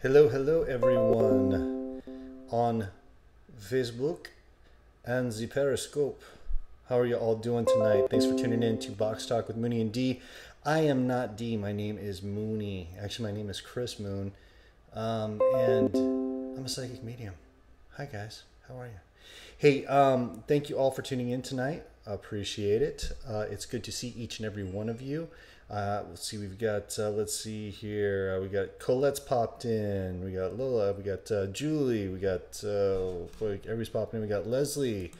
Hello, hello everyone on Facebook and the Periscope. How are you all doing tonight? Thanks for tuning in to Box Talk with Moonie and D. I am not D, my name is Moonie. Actually, my name is Chris Moon, and I'm a psychic medium. Hi guys, how are you? Hey, thank you all for tuning in tonight. Appreciate it. It's good to see each and every one of you. Let's see, we've got, let's see here, we got Colette's popped in, we got Lola, we got Julie, we got, everybody's popping in, we got Leslie.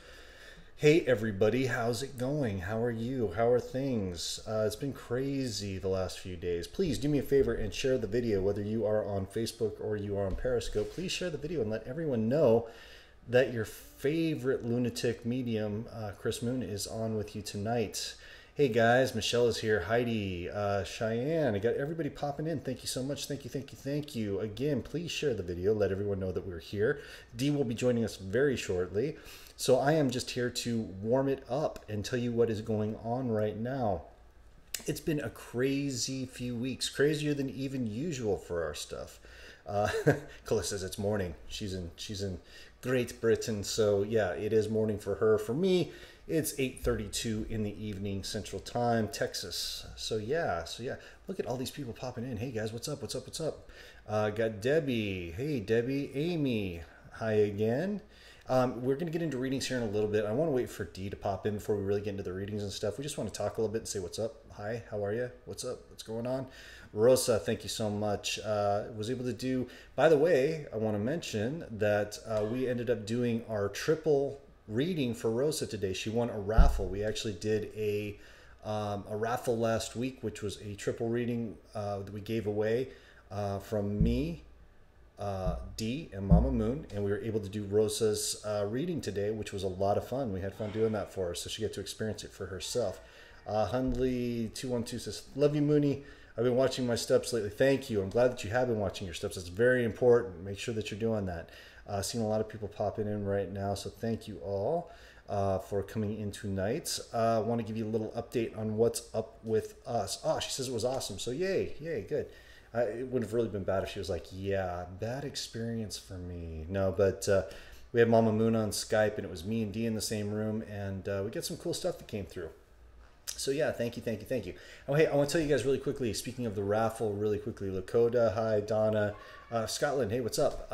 Hey everybody, how's it going? How are you? How are things? It's been crazy the last few days. Please do me a favor and share the video, whether you are on Facebook or you are on Periscope. Please share the video and let everyone know that your favorite lunatic medium, Chris Moon, is on with you tonight. Hey guys, Michelle is here, Heidi, Cheyenne, I got everybody popping in. Thank you so much. Thank you, thank you, thank you. Again, please share the video. Let everyone know that we're here. Dee will be joining us very shortly. So I am just here to warm it up and tell you what is going on right now. It's been a crazy few weeks, crazier than even usual for our stuff. Colette says it's morning. She's in Great Britain, so yeah, it is morning for her. For me, it's 8:32 in the evening Central Time, Texas. So yeah, look at all these people popping in. Hey guys, what's up? What's up? What's up? Got Debbie. Hey Debbie, Amy. Hi again. We're going to get into readings here in a little bit. I want to wait for Dee to pop in before we really get into the readings and stuff. We just want to talk a little bit and say what's up. Hi, how are you? What's up? What's going on? Rosa, thank you so much. Was able to do, by the way, I want to mention that we ended up doing our triple reading for Rosa today. She won a raffle. We actually did a raffle last week, which was a triple reading that we gave away from me, D, and Mama Moon, and we were able to do Rosa's reading today, which was a lot of fun. We had fun doing that for her, so she got to experience it for herself. Hundley212 says, love you, Moonie. I've been watching my steps lately. Thank you. I'm glad that you have been watching your steps. It's very important. Make sure that you're doing that. Seeing a lot of people popping in right now, so thank you all for coming in tonight. I want to give you a little update on what's up with us. Oh, she says it was awesome, so yay, good. It would have really been bad if she was like, yeah, bad experience for me. No, but we had Mama Moon on Skype, and it was me and Dee in the same room, and we got some cool stuff that came through. So yeah, thank you, thank you, thank you. Oh, hey, I want to tell you guys really quickly, speaking of the raffle, really quickly, Lakota, hi, Donna, Scotland, hey, what's up?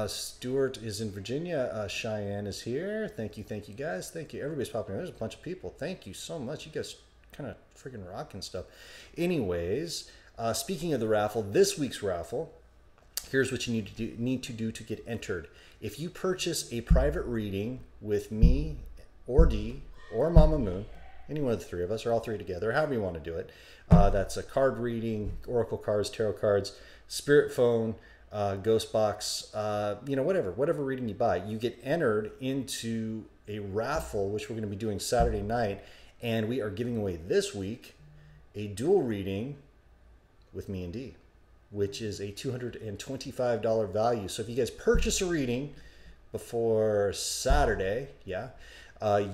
Stuart is in Virginia, Cheyenne is here. Thank you guys, thank you. Everybody's popping in. There's a bunch of people. Thank you so much. You guys kind of freaking rocking stuff. Anyways, speaking of the raffle, this week's raffle, here's what you need to do to get entered. If you purchase a private reading with me or Dee or Mama Moon, any one of the three of us, or all three together, however you want to do it. That's a card reading, oracle cards, tarot cards, spirit phone, ghost box, whatever reading you buy. You get entered into a raffle, which we're going to be doing Saturday night, and we are giving away this week a dual reading with me and Dee, which is a $225 value. So if you guys purchase a reading before Saturday,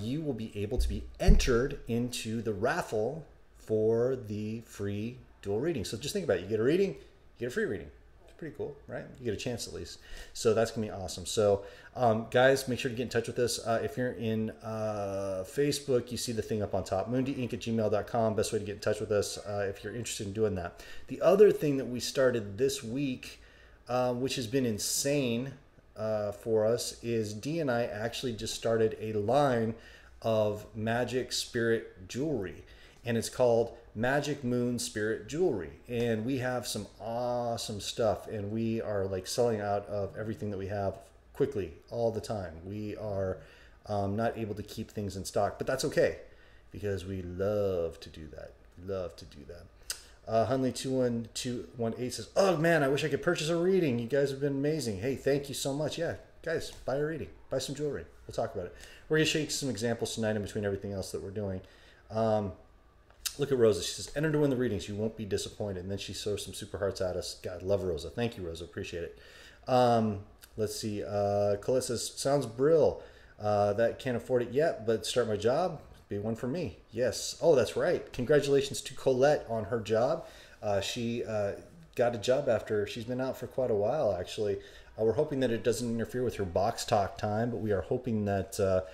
you will be able to be entered into the raffle for the free dual reading. So just think about it. You get a reading, you get a free reading. It's pretty cool, right? You get a chance at least. So that's going to be awesome. So guys, make sure to get in touch with us. If you're in Facebook, you see the thing up on top, moondiinc@gmail.com. Best way to get in touch with us if you're interested in doing that. The other thing that we started this week, which has been insane, for us, is Dee and I actually just started a line of magic spirit jewelry, and it's called Magic Moon Spirit Jewelry, and we have some awesome stuff, and we are like selling out of everything that we have quickly all the time. We are not able to keep things in stock, but that's okay because we love to do that. Hunley21218 says, oh man, I wish I could purchase a reading. You guys have been amazing. Hey, thank you so much. Yeah, guys, buy a reading. Buy some jewelry. We'll talk about it. We're going to show you some examples tonight in between everything else that we're doing. Look at Rosa. She says, enter to win the readings. You won't be disappointed. And then she throws some super hearts at us. God, love Rosa. Thank you, Rosa. Appreciate it. Let's see. Colette says, sounds brill. That can't afford it yet, but start my job. Be one for me. Yes. Oh, that's right. Congratulations to Colette on her job. She got a job after she's been out for quite a while, actually. We're hoping that it doesn't interfere with her box talk time, but we are hoping that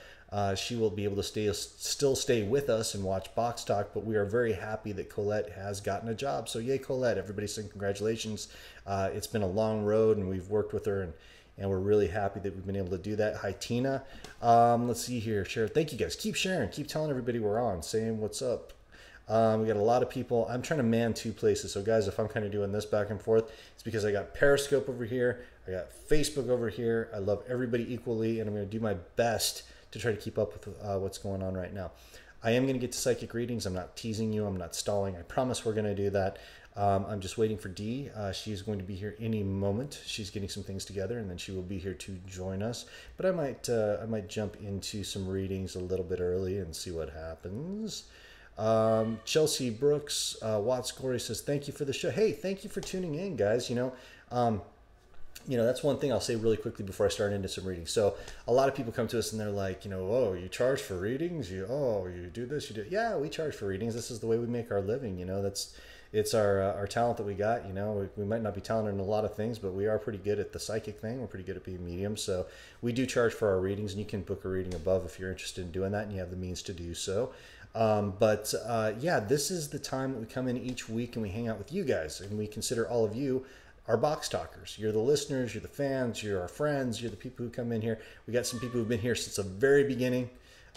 she will be able to still stay with us and watch box talk. But we are very happy that Colette has gotten a job. So yay, Colette! Everybody saying congratulations. It's been a long road, and we've worked with her, and we're really happy that we've been able to do that. Hi, Tina. Let's see here. Share. Thank you guys. Keep sharing. Keep telling everybody we're on. Saying what's up. We got a lot of people. I'm trying to man two places. So guys, if I'm kind of doing this back and forth, it's because I got Periscope over here. I got Facebook over here. I love everybody equally, and I'm going to do my best to try to keep up with what's going on right now. I am going to get to psychic readings. I'm not teasing you. I'm not stalling. I promise we're going to do that. I'm just waiting for Dee. She's going to be here any moment. She's getting some things together, and then she will be here to join us. But I might jump into some readings a little bit early and see what happens. Chelsea Brooks, Watts Corey says, thank you for the show. Hey, thank you for tuning in, guys. That's one thing I'll say really quickly before I start into some readings. So a lot of people come to us and they're like, oh, you charge for readings? You do this, you do. Yeah, we charge for readings. This is the way we make our living. It's our talent that we got. We might not be talented in a lot of things, but we are pretty good at the psychic thing. We're pretty good at being mediums. So we do charge for our readings, and you can book a reading above if you're interested in doing that and you have the means to do so. This is the time that we come in each week and we hang out with you guys, and we consider all of you our box talkers. You're the listeners, you're the fans, you're our friends, you're the people who come in here. We got some people who've been here since the very beginning.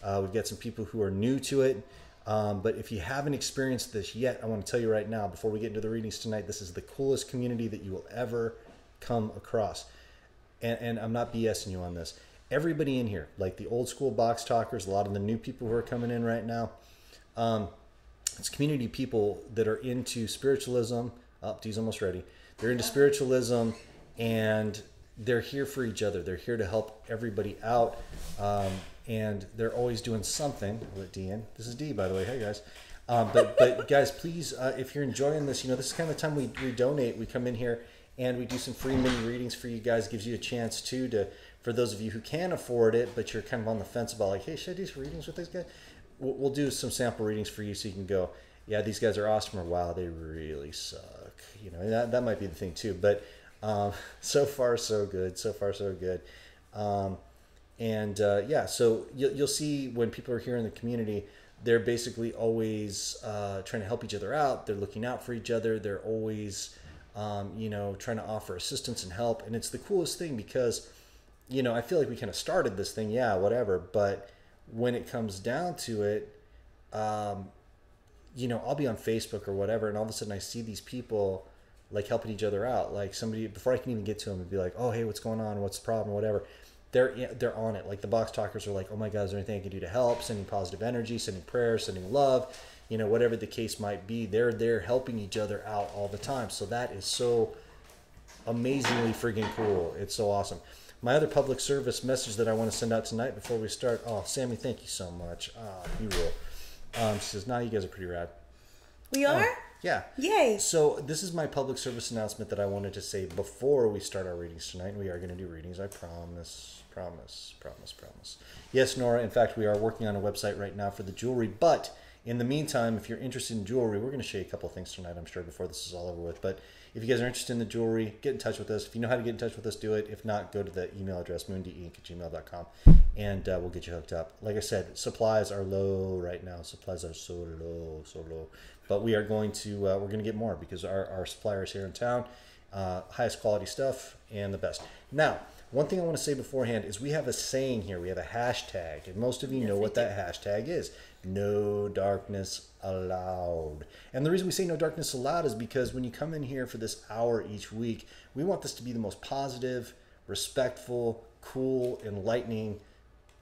We've got some people who are new to it. But if you haven't experienced this yet, I want to tell you right now, before we get into the readings tonight, this is the coolest community that you will ever come across. And I'm not BSing you on this. Everybody in here, like the old school box talkers, a lot of the new people who are coming in right now, it's community people that are into spiritualism. Dee's almost ready. They're into spiritualism, and they're here for each other. They're here to help everybody out, and they're always doing something. I'll let Dee in. This is Dee, by the way. Hey, guys. But guys, please, if you're enjoying this, this is kind of the time we donate. We come in here, and we do some free mini readings for you guys. Gives you a chance, too, for those of you who can afford it, but you're kind of on the fence about, like, hey, should I do some readings with these guys? We'll do some sample readings for you so you can go, yeah, these guys are awesome, or wow, they really suck. That might be the thing too. But so far, so good. So far, so good. So you'll see when people are here in the community, they're basically always trying to help each other out. They're looking out for each other. They're always, trying to offer assistance and help. And it's the coolest thing because, I feel like we kind of started this thing, yeah, whatever. But when it comes down to it, I'll be on Facebook or whatever, and all of a sudden I see these people like helping each other out. Like somebody, before I can even get to them, and be like, oh, hey, what's going on? What's the problem? Whatever. They're on it. Like the box talkers are like, oh my God, is there anything I can do to help? Sending positive energy, sending prayers, sending love, whatever the case might be. They're helping each other out all the time. So that is so amazingly friggin' cool. It's so awesome. My other public service message that I want to send out tonight before we start. Oh, Sammy, thank you so much. You rule. She says, you guys are pretty rad. We are? Yeah. Yay. So this is my public service announcement that I wanted to say before we start our readings tonight. We are going to do readings. I promise. Yes, Nora. In fact, we are working on a website right now for the jewelry. But in the meantime, if you're interested in jewelry, we're going to show you a couple of things tonight, I'm sure, before this is all over with. But if you guys are interested in the jewelry, get in touch with us. If you know how to get in touch with us, do it. If not, go to the email address, moondieinc@gmail.com, and we'll get you hooked up. Like I said, supplies are low right now. Supplies are so low. But we are going to, we're going to get more because our suppliers here in town, highest quality stuff and the best. Now, one thing I want to say beforehand is we have a saying here. We have a hashtag, and most of you know what that hashtag is. No darkness allowed. And the reason we say no darkness allowed is because when you come in here for this hour each week, we want this to be the most positive, respectful, cool, enlightening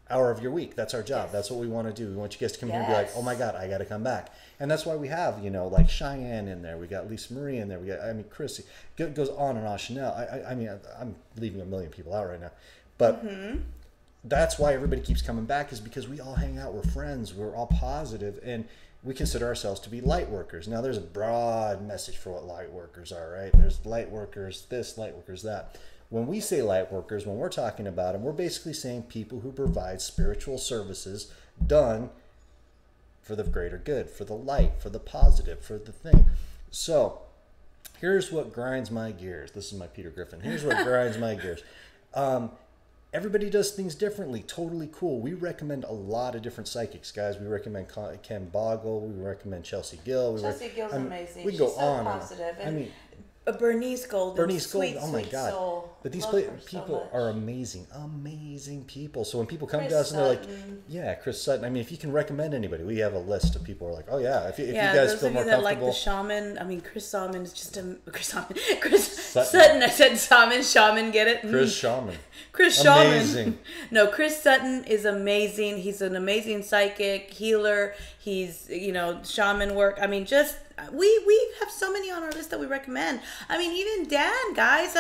hour of your week. That's our job. That's what we want to do. We want you guys to come here and be like, oh my God, I got to come back. And that's why we have, like Cheyenne in there. We got Lisa Marie in there. We got, Chrissy. It goes on and on. Chanel. I'm leaving a million people out right now. But that's why everybody keeps coming back, is because we all hang out. We're friends. We're all positive, and we consider ourselves to be light workers. Now, there's a broad message for what light workers are, right? There's light workers this, light workers that. When we say light workers, when we're talking about them, we're basically saying people who provide spiritual services done for the greater good, for the light, for the positive, for the thing. So Here's what grinds my gears. This is my Peter Griffin. Here's what grinds my gears. Everybody does things differently. Totally cool. We recommend a lot of different psychics, guys. We recommend Ken Boggle. We recommend Chelsea Gill. Chelsea Gill's amazing. We go She's so on. positive. I mean, Bernice Golden. Bernice Golden. Oh my God. Soul. But these people are amazing, amazing people. So when people come Chris to us and they're like, Sutton. yeah, Chris Sutton. I mean, if you can recommend anybody, we have a list of people who are like, oh yeah, if you guys those feel of more you that comfortable. like the shaman. I mean, Chris Shaman is just a Chris Sutton. I said shaman. Get it? Chris Shaman. Chris Amazing. Shaman. No, Chris Sutton is amazing. He's an amazing psychic, healer. He's, shaman work. I mean, just, we have so many on our list that we recommend. I mean, even Dan, guys,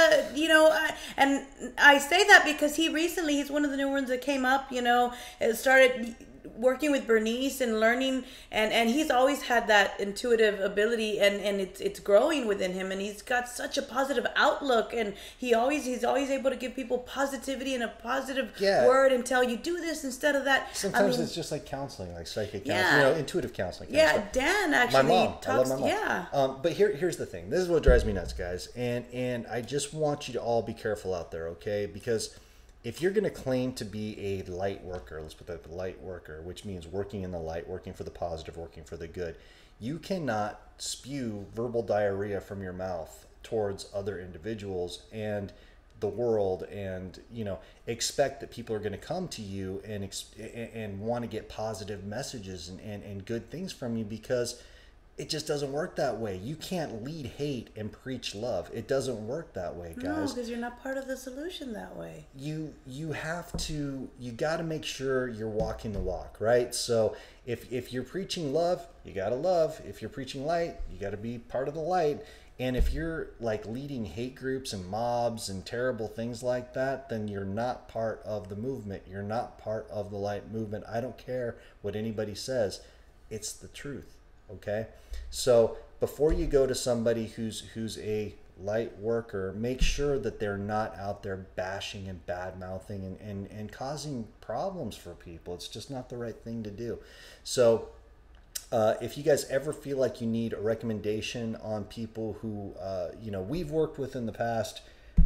and I say that because he's one of the new ones that came up, started working with Bernice and learning, and he's always had that intuitive ability, and it's growing within him, and he's got such a positive outlook, and he's always able to give people positivity and a positive word and tell you do this instead of that. Sometimes it's just like counseling, like psychic counseling, intuitive counseling. Dan actually talks. I love my mom. But here's the thing. This is what drives me nuts, guys, and I just want you to all be careful out there, okay? Because if you're going to claim to be a light worker, let's put that light worker, which means working in the light, working for the positive, working for the good, you cannot spew verbal diarrhea from your mouth towards other individuals and the world, and expect that people are going to come to you and want to get positive messages and good things from you, because it just doesn't work that way. You can't lead hate and preach love. It doesn't work that way, guys. No, because you're not part of the solution that way. You got to make sure you're walking the walk, right? So if you're preaching love, you got to love. If you're preaching light, you got to be part of the light. And if you're like leading hate groups and mobs and terrible things like that, then you're not part of the movement. You're not part of the light movement. I don't care what anybody says. It's the truth. Okay, so before you go to somebody who's a light worker, make sure that they're not out there bashing and bad mouthing and causing problems for people. It's just not the right thing to do. So if you guys ever feel like you need a recommendation on people who we've worked with in the past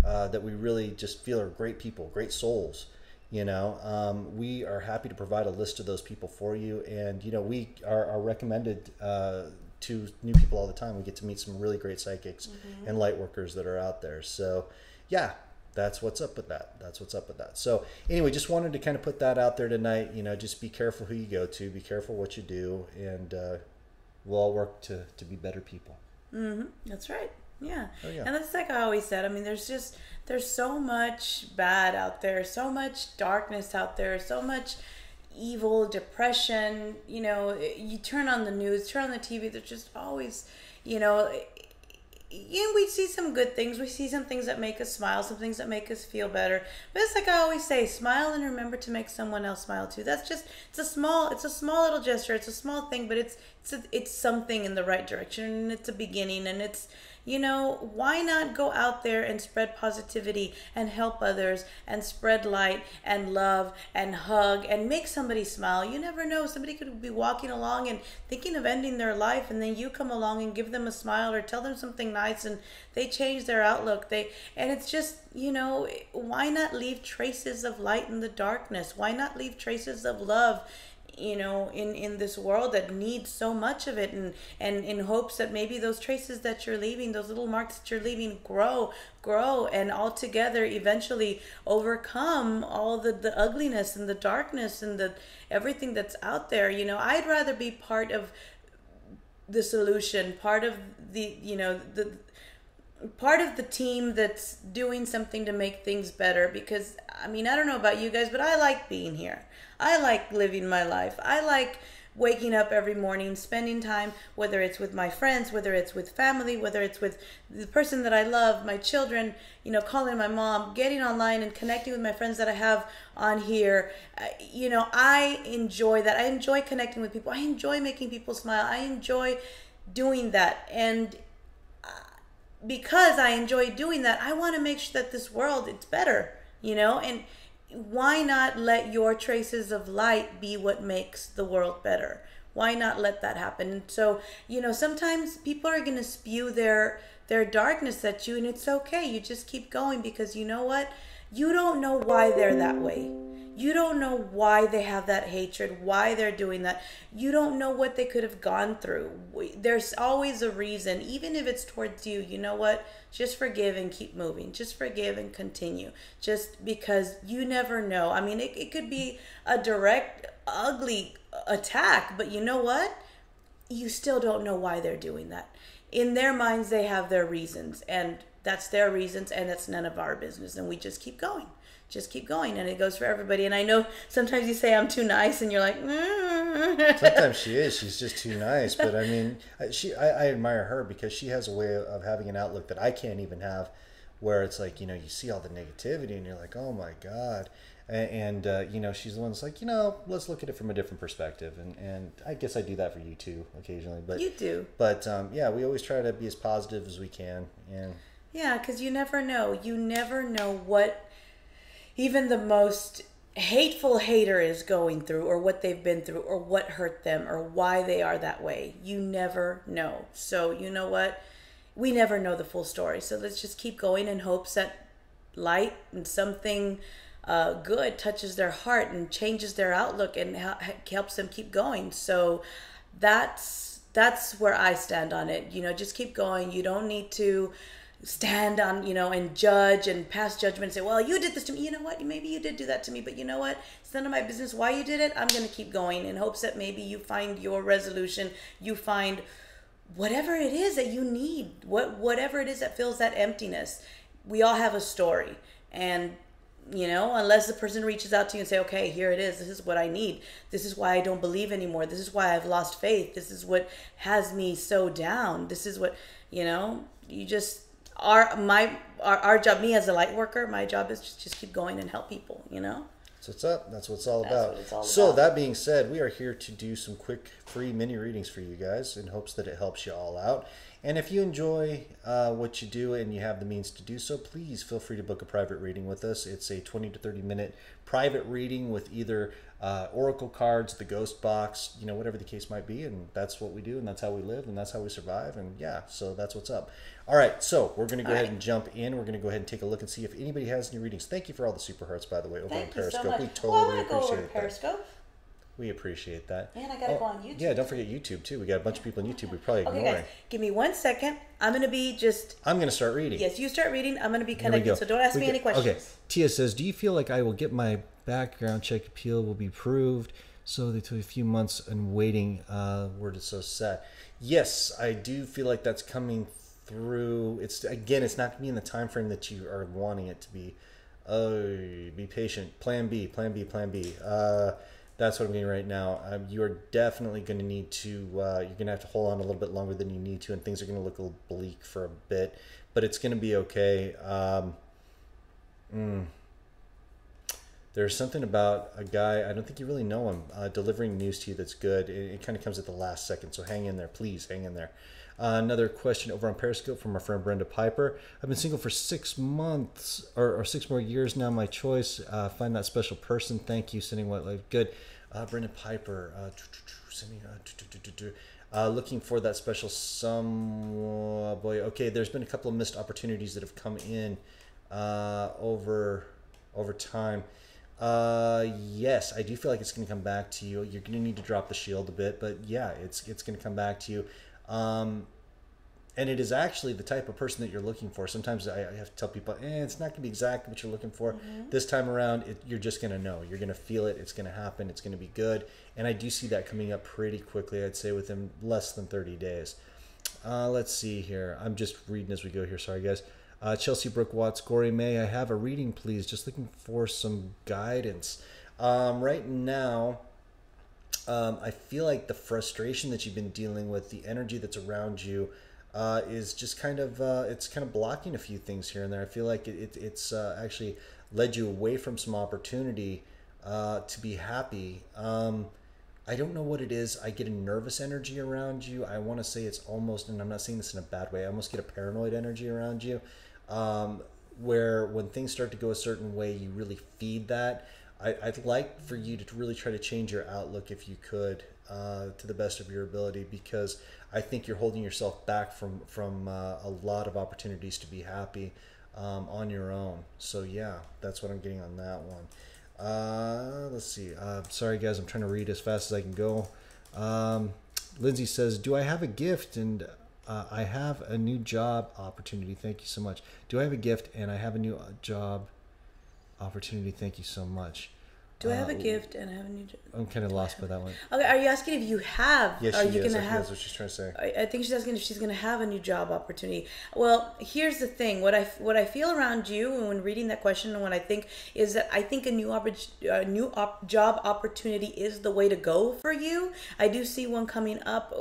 that we really just feel are great people, great souls, we are happy to provide a list of those people for you. And, we are recommended to new people all the time. We get to meet some really great psychics and light workers that are out there. So, yeah, that's what's up with that. So, anyway, just wanted to kind of put that out there tonight. Just be careful who you go to. Be careful what you do. And we'll all work to be better people. Mm-hmm. That's right. Yeah. Oh, yeah. And that's like I always said. I mean, there's so much bad out there, so much darkness out there, so much evil, depression. You turn on the news, turn on the TV, there's just always, we see some good things. We see some things that make us smile, some things that make us feel better. But it's like I always say, smile and remember to make someone else smile too. It's a small little gesture. It's a small thing, but it's something in the right direction, and it's a beginning, and it's, why not go out there and spread positivity and help others and spread light and love and hug and make somebody smile. You never know. Somebody could be walking along and thinking of ending their life, and then you come along and give them a smile or tell them something nice, and they change their outlook. And it's just, why not leave traces of light in the darkness? Why not leave traces of love in this world that needs so much of it, and in hopes that maybe those traces that you're leaving, those little marks that you're leaving, grow, and all together eventually overcome all the ugliness and the darkness and the everything that's out there. I'd rather be part of the solution, part of the part of the team that's doing something to make things better, because I don't know about you guys, but I like being here. I like living my life. I like waking up every morning, spending time, whether it's with my friends, whether it's with family, whether it's with the person that I love, my children, calling my mom, getting online and connecting with my friends that I have on here. I enjoy that. I enjoy connecting with people. I enjoy making people smile. I enjoy doing that. And because I enjoy doing that, I want to make sure that this world, it's better, and why not let your traces of light be what makes the world better? Why not let that happen? And so, sometimes people are going to spew their their darkness at you, and it's okay. You just keep going, because you know what? You don't know why they're that way. You don't know why they have that hatred, why they're doing that. You don't know what they could have gone through. There's always a reason, even if it's towards you. You know what? Just forgive and keep moving. Just forgive and continue. Just because you never know. I mean, it could be a direct, ugly attack, but you know what? You still don't know why they're doing that. In their minds, they have their reasons, and that's their reasons, and that's none of our business. And we just keep going. Just keep going, and it goes for everybody. And I know sometimes you say I'm too nice, and you're like, Sometimes she is. She's just too nice. But I mean, I admire her because she has a way of having an outlook that I can't even have, where it's like, you know, you see all the negativity, and you're like, oh my God. And you know, she's the one that's like, you know, let's look at it from a different perspective. And I guess I do that for you too occasionally. But you do. But yeah, we always try to be as positive as we can. And yeah, because you never know. You never know what even the most hateful hater is going through, or what they've been through, or what hurt them, or why they are that way. You never know. So you know what? We never know the full story. So let's just keep going in hopes that light and something good touches their heart and changes their outlook and helps them keep going. So that's where I stand on it. You know, just keep going. You don't need to stand on, you know, and judge and pass judgment and say, well, you did this to me. You know what? Maybe you did do that to me, but you know what? It's none of my business why you did it. I'm going to keep going in hopes that maybe you find your resolution. You find whatever it is that you need, whatever it is that fills that emptiness. We all have a story, and you know, unless the person reaches out to you and say, okay, here it is. This is what I need. This is why I don't believe anymore. This is why I've lost faith. This is what has me so down. This is what, you know, you just our job, me as a light worker, my job is just keep going and help people, you know? that's what's up. That's what it's all about. What it's all So about. that being said, we are here to do some quick free mini readings for you guys in hopes that it helps you all out. And if you enjoy what you do and you have the means to do so, please feel free to book a private reading with us. It's a 20 to 30 minute private reading with either oracle cards, the ghost box, you know, whatever the case might be. And that's what we do, and that's how we live, and that's how we survive. And yeah, so that's what's up. All right, so we're going to go ahead and jump in. We're going to go ahead and take a look and see if anybody has any readings. Thank you for all the super hearts, by the way, over on Periscope. So much. We totally go over appreciate that. Periscope. We appreciate that. And I gotta go on YouTube. Yeah, don't forget YouTube too. We got a bunch of people on YouTube we're probably ignoring. Okay, guys, give me 1 second. I'm gonna be I'm gonna start reading. Yes, you start reading. I'm gonna be connected, so don't ask me any questions. Okay. Tia says, do you feel like I will get my background check appeal will be approved? So they took a few months and waiting. Word is so sad. Yes, I do feel like that's coming through. It's not gonna be in the time frame that you are wanting it to be. Be patient. Plan B. That's what I'm getting right now. You are definitely going to need to, you're going to have to hold on a little bit longer than you need to, and things are going to look a little bleak for a bit, but it's going to be okay. There's something about a guy, I don't think you really know him, delivering news to you that's good. It kind of comes at the last second, so hang in there. Please hang in there. Another question over on Periscope from our friend Brenda Piper. I've been single for 6 months or 6 more years now. My choice. Find that special person. Thank you. Sending what life. Good. Brenda Piper. Looking for that special boy. Okay, there's been a couple of missed opportunities that have come in over time. Yes, I do feel like it's going to come back to you. You're going to need to drop the shield a bit, but yeah, it's going to come back to you. And it is actually the type of person that you're looking for. Sometimes I have to tell people, it's not going to be exactly what you're looking for. Mm-hmm. This time around, you're just going to know. You're going to feel it. It's going to happen. It's going to be good. And I do see that coming up pretty quickly, I'd say within less than 30 days. Let's see here. I'm just reading as we go here. Sorry, guys. Chelsea Brooke Watts, Gory May, I have a reading, please. Just looking for some guidance. Right now, I feel like the frustration that you've been dealing with, the energy that's around you, is just kind of it's kind of blocking a few things here and there. I feel like it's actually led you away from some opportunity to be happy. I don't know what it is. I get a nervous energy around you. I want to say it's almost, and I'm not saying this in a bad way, I almost get a paranoid energy around you, where when things start to go a certain way, you really feed that. I'd like for you to really try to change your outlook if you could, to the best of your ability, because I think you're holding yourself back from a lot of opportunities to be happy on your own. So yeah, that's what I'm getting on that one. Let's see. Sorry guys, I'm trying to read as fast as I can go. Lindsay says, do I have a gift? And I have a new job opportunity. Thank you so much. Do I have a gift? And I have a new job opportunity. Thank you so much. Do I have a gift and I have a new job? I'm kind of lost by that one. Okay, are you asking if you have? Yes, are she you is. gonna I think have? that's what she's trying to say. I think she's asking if she's gonna have a new job opportunity. Well, here's the thing. What I feel around you, and when reading that question, and what I think is that I think a new job opportunity is the way to go for you. I do see one coming up,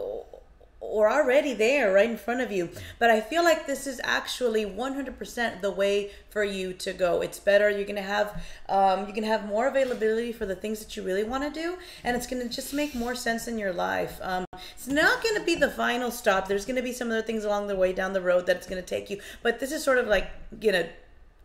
or already there right in front of you. But I feel like this is actually 100% the way for you to go. It's better. You're going to have more availability for the things that you really want to do. And it's going to just make more sense in your life. It's not going to be the final stop. There's going to be some other things along the way down the road that it's going to take you. But this is sort of like,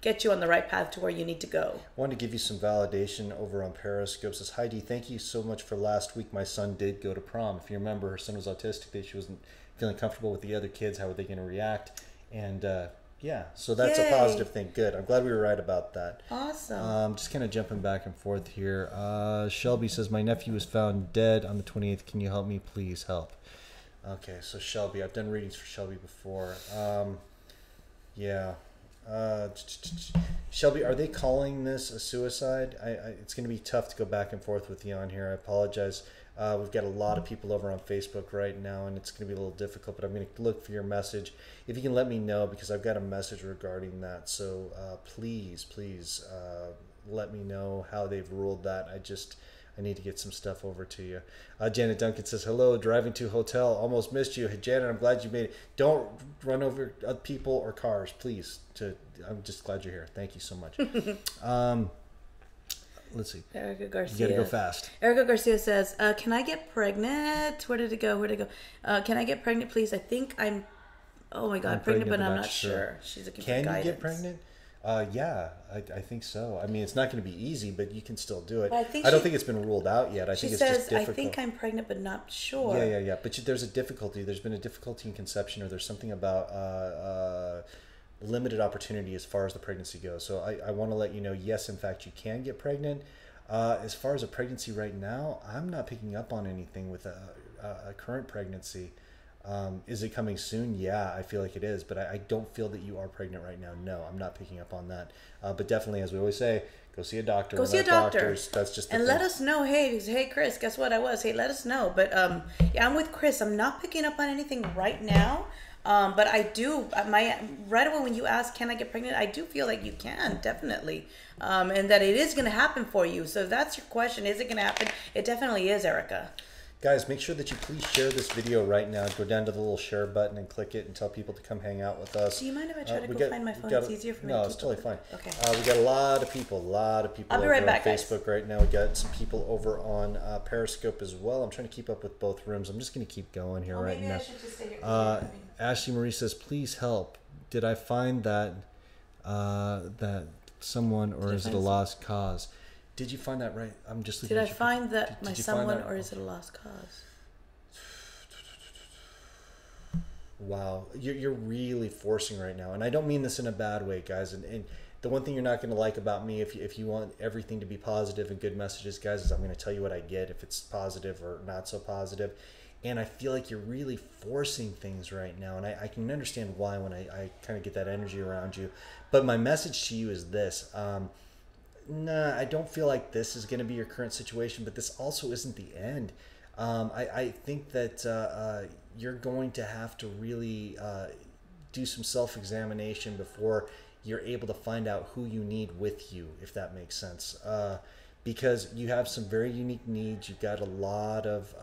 get you on the right path to where you need to go. I wanted to give you some validation over on Periscope. Says, Heidi, thank you so much for last week. My son did go to prom. If you remember, her son was autistic. She wasn't feeling comfortable with the other kids. How were they going to react? And yeah, so that's Yay. a positive thing. Good. I'm glad we were right about that. Awesome. Just kind of jumping back and forth here. Shelby says, my nephew was found dead on the 28th. Can you help me? Please help. Okay, so Shelby, I've done readings for Shelby before. Yeah. Shelby, are they calling this a suicide? It's going to be tough to go back and forth with you on here. I apologize. We've got a lot of people over on Facebook right now, and it's going to be a little difficult, but I'm going to look for your message. If you can let me know, because I've got a message regarding that. So please let me know how they've ruled that. I need to get some stuff over to you. Janet Duncan says, hello, driving to hotel. Almost missed you. Janet, I'm glad you made it. Don't run over people or cars, please. I'm just glad you're here. Thank you so much. Let's see. Erica Garcia. You got to go fast. Erica Garcia says, can I get pregnant? Where did it go? Can I get pregnant, please? I think I'm, oh my God, I'm pregnant, but I'm not sure. She's looking for guidance. Can you get pregnant? Yeah, I think so. I mean, it's not going to be easy, but you can still do it. I don't think it's been ruled out yet. I think it's just difficult. I think I'm pregnant, but not sure. Yeah. But there's a difficulty. There's been a difficulty in conception, or there's something about limited opportunity as far as the pregnancy goes. So I want to let you know, yes, in fact, you can get pregnant. As far as a pregnancy right now, I'm not picking up on anything with a current pregnancy. Is it coming soon? Yeah, I feel like it is, but I don't feel that you are pregnant right now. No, I'm not picking up on that. But definitely, as we always say, go see a doctor. Go see a doctor. Doctors, that's just the and thing. let us know. Hey, Chris, guess what I was? Hey, let us know. But yeah, I'm with Chris. I'm not picking up on anything right now. But I do, right away when you ask, can I get pregnant? I do feel like you can, definitely. And that it is going to happen for you. So if that's your question, is it going to happen? It definitely is, Erica. Guys, make sure that you please share this video right now. Go down to the little share button and click it and tell people to come hang out with us. Do you mind if I try to go find my phone? It's easier for me to keep. No, it's totally fine. Okay. We got a lot of people I'll be right back, on Facebook right now. We got some people over on Periscope as well. I'm trying to keep up with both rooms. I'm just going to keep going here right now. I should just stay here. Ashley Marie says, please help. Did I find that someone, or is it a lost cause? Did you find that right? I'm just looking. Did I find that my someone, or is it a lost cause? Wow, you're really forcing right now, and I don't mean this in a bad way, guys. And the one thing you're not going to like about me, if you want everything to be positive and good messages, guys, is I'm going to tell you what I get, if it's positive or not so positive. And I feel like you're really forcing things right now, and I can understand why when I kind of get that energy around you. But my message to you is this. Nah, I don't feel like this is going to be your current situation, but this also isn't the end. I think that you're going to have to really do some self-examination before you're able to find out who you need with you, if that makes sense. Because you have some very unique needs. You've got a lot of,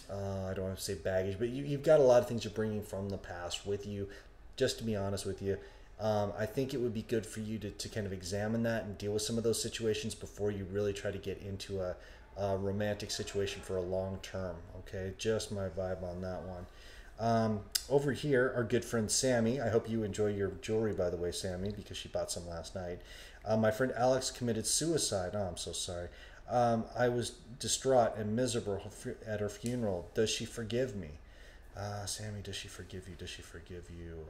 I don't want to say baggage, but you've got a lot of things you're bringing from the past with you. Just to be honest with you, I think it would be good for you to kind of examine that and deal with some of those situations before you really try to get into a romantic situation for a long term. Okay, just my vibe on that one. Over here, our good friend Sammy. I hope you enjoy your jewelry, by the way, Sammy, because she bought some last night. My friend Alex committed suicide. Oh, I'm so sorry. I was distraught and miserable at her funeral. Does she forgive me? Sammy, does she forgive you? Does she forgive you?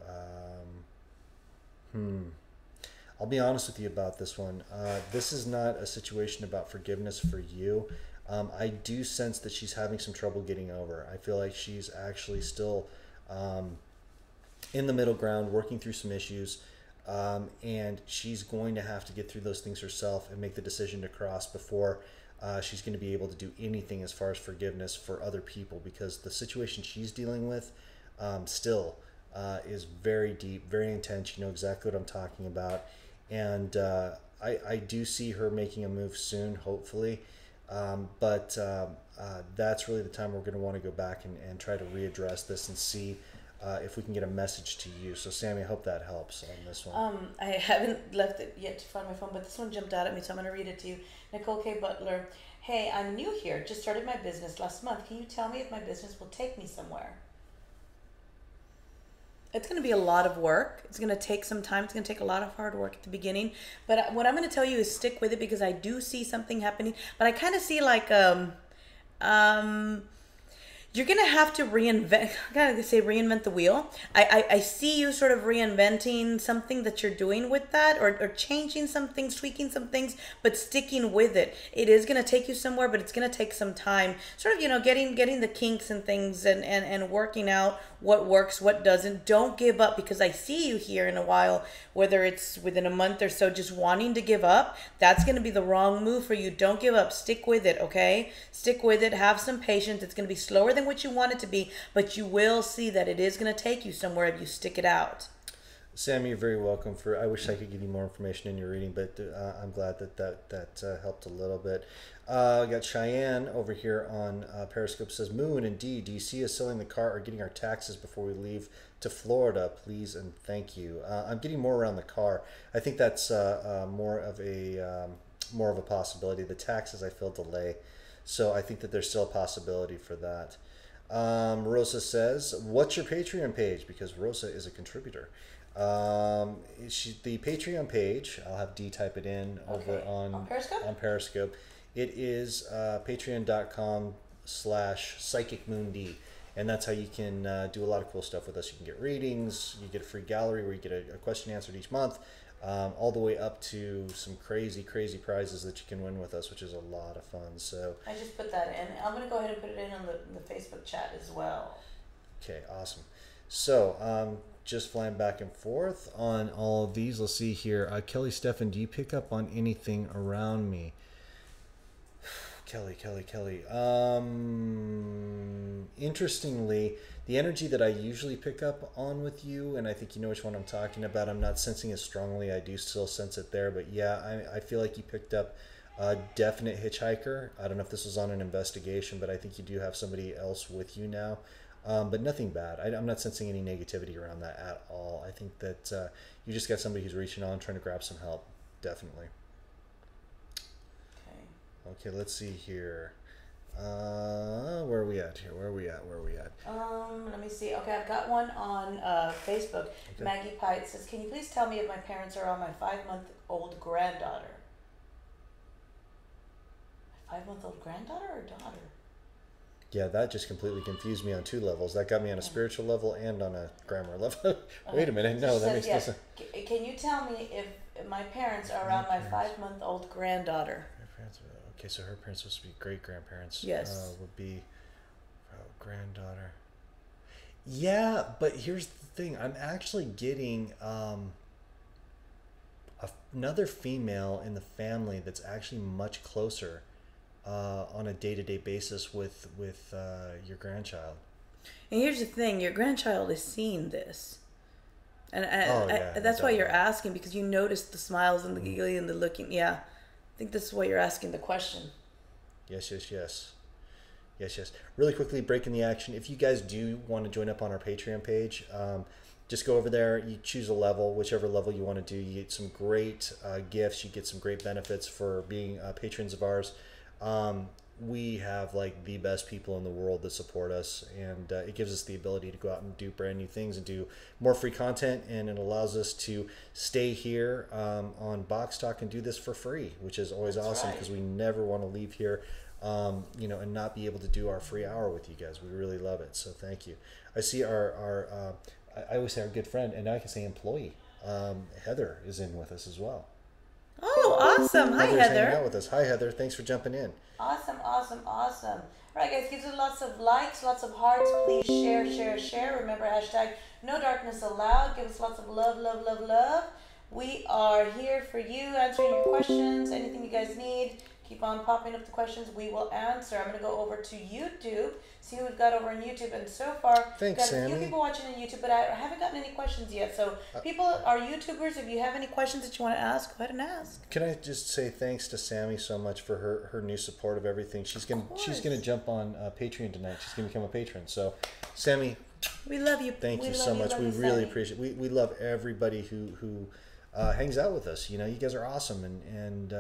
I'll be honest with you about this one. This is not a situation about forgiveness for you. I do sense that she's having some trouble getting over. I feel like she's actually still in the middle ground, working through some issues, and she's going to have to get through those things herself and make the decision to cross before she's going to be able to do anything as far as forgiveness for other people, because the situation she's dealing with still is very deep, very intense. You know exactly what I'm talking about. And I do see her making a move soon, hopefully. But that's really the time we're going to want to go back and try to readdress this and see if we can get a message to you. So, Sammy, I hope that helps on this one. I haven't left it yet to find my phone, but this one jumped out at me, so I'm going to read it to you. Nicole K. Butler. Hey, I'm new here. Just started my business last month. Can you tell me if my business will take me somewhere? It's going to be a lot of work. It's going to take some time. It's going to take a lot of hard work at the beginning. But what I'm going to tell you is stick with it, because I do see something happening. But I kind of see like you're going to have to reinvent. I gotta say reinvent the wheel. I see you sort of reinventing something that you're doing with that, or changing some things, tweaking some things, but sticking with it. It is going to take you somewhere, but it's going to take some time. Sort of, you know, getting the kinks and things and working out what works, what doesn't. Don't give up, because I see you here in a while, whether it's within a month or so, just wanting to give up. That's going to be the wrong move for you. Don't give up. Stick with it, okay? Stick with it. Have some patience. It's going to be slower than what you want it to be, but you will see that it is going to take you somewhere if you stick it out. Sammy, you're very welcome. I wish I could give you more information in your reading, but I'm glad that helped a little bit. We got Cheyenne over here on Periscope, says, Moon and D, do you see us selling the car or getting our taxes before we leave to Florida, please and thank you. I'm getting more around the car. I think that's more of a possibility. The taxes I feel delay, so I think that there's still a possibility for that. Rosa says, what's your Patreon page? Because Rosa is a contributor. The Patreon page, I'll have D type it in over on Periscope. It is patreon.com/psychicmoond, and that's how you can do a lot of cool stuff with us. You can get readings, you get a free gallery where you get a question answered each month, all the way up to some crazy prizes that you can win with us, which is a lot of fun. So I just put that in. I'm going to go ahead and put it in on the Facebook chat as well. Okay, awesome. So just flying back and forth on all of these. Let's see here. Kelly, Stefan, do you pick up on anything around me? Kelly. Interestingly, the energy that I usually pick up on with you, and I think you know which one I'm talking about, I'm not sensing as strongly. I do still sense it there, but yeah, I feel like you picked up a definite hitchhiker. I don't know if this was on an investigation, but I think you do have somebody else with you now. But nothing bad. I'm not sensing any negativity around that at all. I think that you just got somebody who's reaching on, trying to grab some help. Definitely. Okay, let's see here. Where are we at here? Where are we at? Let me see. Okay, I've got one on Facebook. Okay. Maggie Pite says, can you please tell me if my parents are on my 5-month-old granddaughter? My 5-month-old granddaughter or daughter? Yeah, that just completely confused me on 2 levels. That got me on a spiritual level and on a grammar level. Wait a minute. No, that makes no sense. Can you tell me if my parents are around my 5-month-old granddaughter? Okay, so her parents supposed to be great-grandparents. Yes. Would be granddaughter. Yeah, but here's the thing. I'm actually getting another female in the family that's actually much closer on a day-to-day basis with your grandchild. And here's the thing. Your grandchild is seeing this. And that's why you're asking, because you notice the smiles and the giggling and the looking. Yeah. I think this is why you're asking the question. Yes. Really quickly, breaking the action. If you guys do want to join up on our Patreon page, just go over there. You choose a level, whichever level you want to do. You get some great gifts. You get some great benefits for being patrons of ours. we have like the best people in the world that support us, and it gives us the ability to go out and do brand new things and do more free content, and it allows us to stay here on Box Talk and do this for free, which is always awesome because we never want to leave here and not be able to do our free hour with you guys. We really love it, so thank you. I see our I always say our good friend, and now I can say employee, Heather is in with us as well. Oh, awesome. Hi, Heather's Heather. hanging out with us. Hi, Heather. Thanks for jumping in. Awesome. All right, guys, give us lots of likes, lots of hearts. Please share. Remember, hashtag no darkness allowed. Give us lots of love. We are here for you, answering your questions, anything you guys need. Keep on popping up the questions. We will answer. I'm going to go over to YouTube, see who we've got over on YouTube. And so far, we've got a few people watching on YouTube, but I haven't gotten any questions yet. So people are YouTubers. If you have any questions that you want to ask, go ahead and ask. Can I just say thanks to Sammy so much for her new support of everything. She's gonna jump on Patreon tonight. She's gonna become a patron. So, Sammy, we love you. Thank you so much. We really appreciate it. We love everybody who hangs out with us. You guys are awesome, and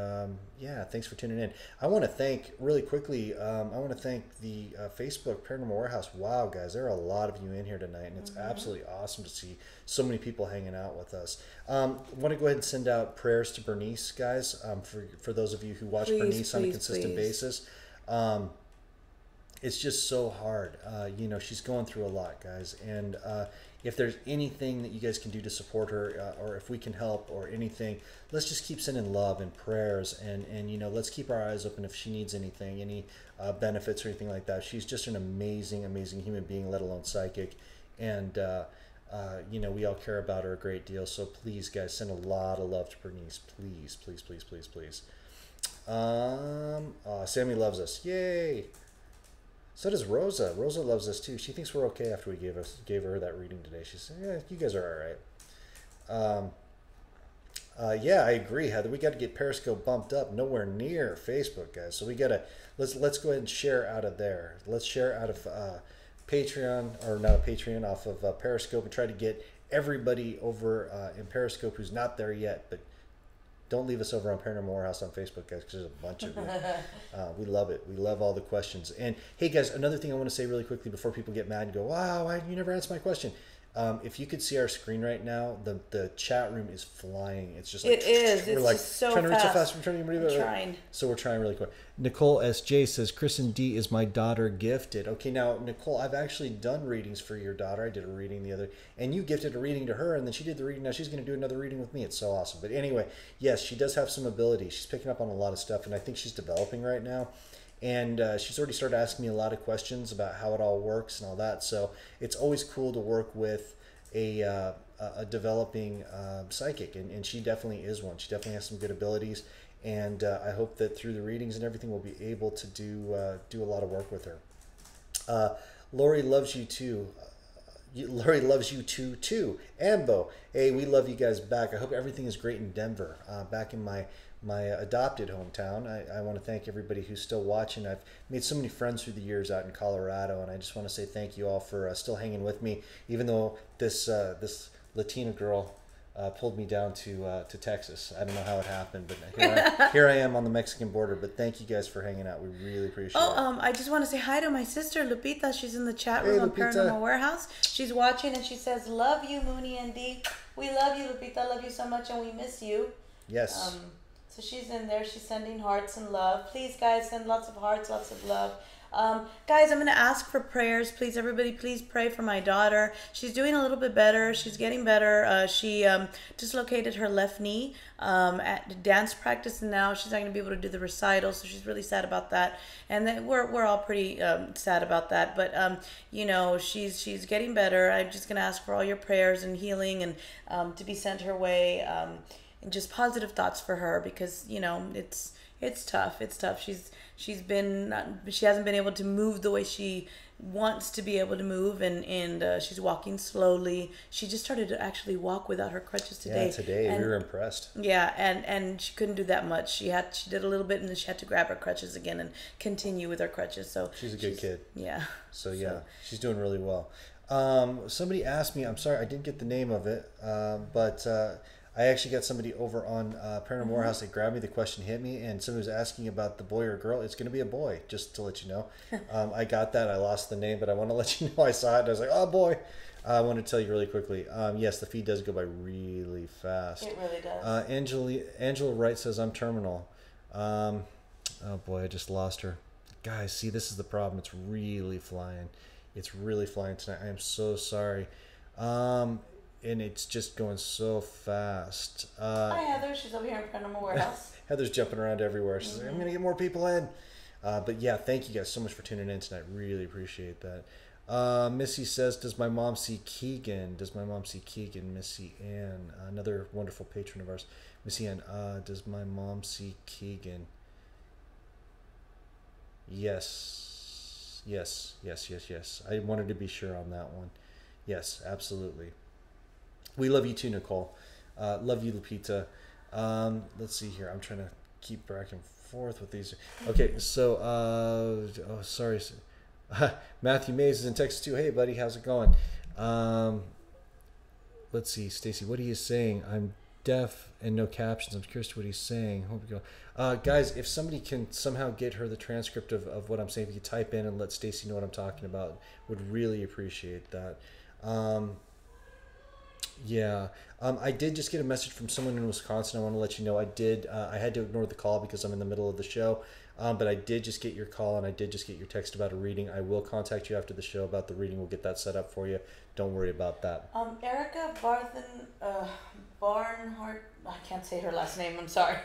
yeah, thanks for tuning in. I want to thank really quickly. I want to thank the Facebook Paranormal Warehouse. Wow, guys, there are a lot of you in here tonight, and it's absolutely awesome to see so many people hanging out with us. I want to go ahead and send out prayers to Bernice, guys. For those of you who watch Bernice on a consistent basis. It's just so hard. She's going through a lot, guys, and if there's anything that you guys can do to support her, or if we can help or anything, let's just keep sending love and prayers, and let's keep our eyes open if she needs anything, any benefits or anything like that. She's just an amazing human being, let alone psychic, and we all care about her a great deal. So please, guys, send a lot of love to Bernice, please. Sammy loves us, yay. So does Rosa. Rosa loves us too. She thinks we're okay after we gave her that reading today. She said, "Yeah, you guys are all right." Yeah, I agree, Heather. We got to get Periscope bumped up. Nowhere near Facebook, guys. So we gotta let's go ahead and share out of there. Let's share out of Patreon, or not a Patreon, off of Periscope, and try to get everybody over in Periscope who's not there yet. But don't leave us over on Paranormal Warehouse on Facebook, guys, because there's a bunch of them. We love it. We love all the questions. And, hey, guys, another thing I want to say really quickly before people get mad and go, wow, you never answered my question. If you could see our screen right now, the chat room is flying. It's just like... It is. We're it's just so trying to reach so fast. We're trying. So we're trying really quick. Nicole S.J. says, Kristin D is my daughter gifted. Okay, now, Nicole, I've actually done readings for your daughter. I did a reading the other... And you gifted a reading to her, and then she did the reading. Now she's going to do another reading with me. It's so awesome. But anyway, yes, she does have some ability. She's picking up on a lot of stuff, and I think she's developing right now. And she's already started asking me a lot of questions about how it all works and all that. So it's always cool to work with a developing psychic, and she definitely is one. She definitely has some good abilities, and I hope that through the readings and everything we'll be able to do a lot of work with her. Lori loves you too. Lori loves you too. Ambo, hey, we love you guys back. I hope everything is great in Denver, back in my adopted hometown. I want to thank everybody who's still watching. I've made so many friends through the years out in Colorado, and I just want to say thank you all for still hanging with me, even though this Latina girl pulled me down to Texas. I don't know how it happened, but here I am on the Mexican border. But thank you guys for hanging out. We really appreciate it. I just want to say hi to my sister Lupita. She's in the chat room on Paranormal Warehouse. She's watching, and she says, "Love you, Moonie and D. We love you, Lupita. Love you so much, and we miss you." Yes. So she's in there. She's sending hearts and love. Please, guys, send lots of hearts, lots of love. Guys, I'm going to ask for prayers. Please, everybody, please pray for my daughter. She's doing a little bit better. She's getting better. She dislocated her left knee at dance practice, and now she's not going to be able to do the recital, so she's really sad about that. And then we're all pretty sad about that. But, she's getting better. I'm just going to ask for all your prayers and healing and to be sent her way. And just positive thoughts for her, because it's tough. It's tough. She hasn't been able to move the way she wants to be able to move, and she's walking slowly. She just started to actually walk without her crutches today. Yeah, today we were impressed. Yeah, and she couldn't do that much. She did a little bit, and then she had to grab her crutches again and continue with her crutches. So she's a good kid. Yeah. So she's doing really well. Somebody asked me. I'm sorry, I didn't get the name of it, but. I actually got somebody over on Paranormal Warehouse that grabbed me. The question hit me, and somebody was asking about the boy or girl. It's going to be a boy, just to let you know. I got that. I lost the name, but I want to let you know I saw it. And I was like, oh, boy. I want to tell you really quickly. Yes, the feed does go by really fast. It really does. Angela Wright says, I'm terminal. Oh, boy, I just lost her. Guys, see, this is the problem. It's really flying. It's really flying tonight. I am so sorry. And it's just going so fast. Hi, Heather. She's over here in Paranormal Warehouse. Heather's jumping around everywhere. She's like, I'm going to get more people in. But yeah, thank you guys so much for tuning in tonight. Really appreciate that. Missy says, does my mom see Keegan? Does my mom see Keegan? Missy Ann, another wonderful patron of ours. Missy Ann, does my mom see Keegan? Yes. I wanted to be sure on that one. Yes, absolutely. We love you too, Nicole. Love you, Lupita. Let's see here. I'm trying to keep back and forth with these. Okay, so, oh, sorry. Matthew Mays is in Texas too. Hey, buddy, how's it going? Let's see, Stacy, what are you saying? I'm deaf and no captions. I'm curious to what he's saying. Hope you go. Guys, if somebody can somehow get her the transcript of what I'm saying, if you could type in and let Stacy know what I'm talking about, would really appreciate that. Yeah. I did just get a message from someone in Wisconsin. I want to let you know I had to ignore the call because I'm in the middle of the show. But I did just get your call and I did just get your text about a reading. I will contact you after the show about the reading. We'll get that set up for you. Don't worry about that. Erica Barnhart. I can't say her last name. I'm sorry.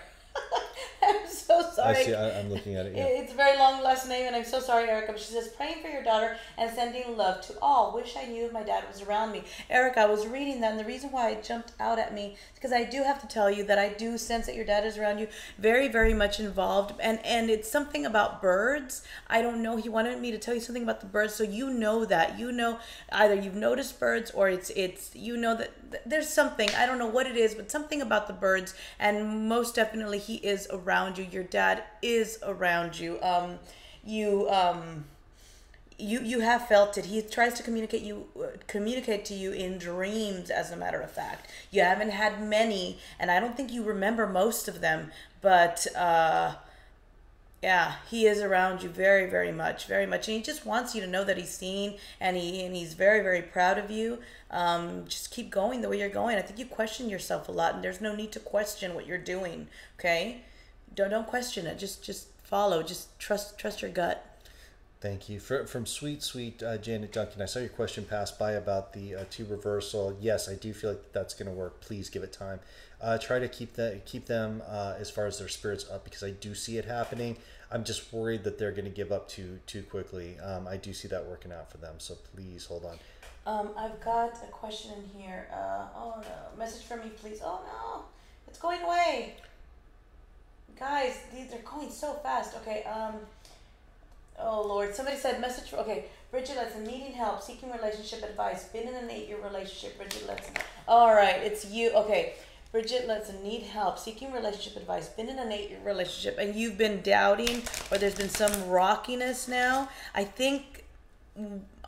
I'm so sorry. I see. I'm looking at it. Yeah. It's a very long last name, and I'm so sorry, Erica. But she says, praying for your daughter and sending love to all. Wish I knew if my dad was around me. Erica, I was reading that, and the reason why it jumped out at me is because I do have to tell you that I do sense that your dad is around you, very, very much involved. And it's something about birds. I don't know. He wanted me to tell you something about the birds, so you know that. You know, either you've noticed birds or it's you know that there's something. I don't know what it is, but something about the birds, and most definitely he is around you. Your dad is around you. You have felt it. He tries to communicate to you in dreams, as a matter of fact. You haven't had many, and I don't think you remember most of them, but yeah, he is around you very, very much, and he just wants you to know that he's seen, and he's very, very proud of you. Just keep going the way you're going. I think you question yourself a lot, and there's no need to question what you're doing. Okay, don't question it. Just follow. Just trust your gut. Thank you. From sweet Janet Duncan, I saw your question pass by about the tube reversal. Yes, I do feel like that's going to work. Please give it time. Try to keep them as far as their spirits up, because I do see it happening. I'm just worried that they're going to give up too quickly. I do see that working out for them, so please hold on. I've got a question in here. Oh no, message from me, please. Oh no, it's going away. Guys, they're going so fast. Okay. Oh Lord, somebody said message for, okay, Bridget Letson, needing help, seeking relationship advice, been in an 8-year relationship. Bridget Letson. All right, it's you. Okay, Bridget Letson, need help, seeking relationship advice, been in an 8-year relationship, and you've been doubting, or there's been some rockiness now. I think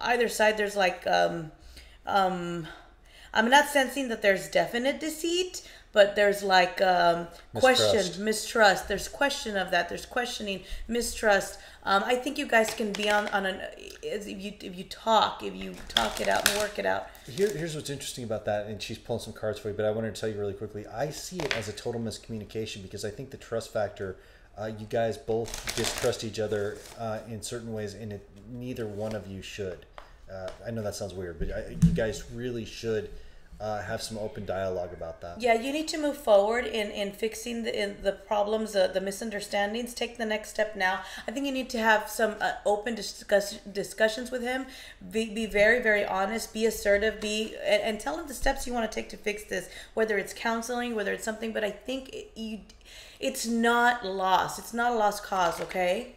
either side there's like I'm not sensing that there's definite deceit, but there's like mistrust. There's question of that. There's questioning, mistrust. I think you guys can be on an if you talk it out and work it out. Here's what's interesting about that, and she's pulling some cards for you, but I wanted to tell you really quickly. I see it as a total miscommunication, because I think the trust factor, you guys both distrust each other in certain ways, and neither one of you should. I know that sounds weird, but you guys really should have some open dialogue about that. Yeah, you need to move forward in fixing the problems, the misunderstandings. Take the next step now. I think you need to have some open discussions with him. Be very, very honest. Be assertive. And tell him the steps you want to take to fix this. Whether it's counseling, whether it's something. But I think it's not lost. It's not a lost cause. Okay.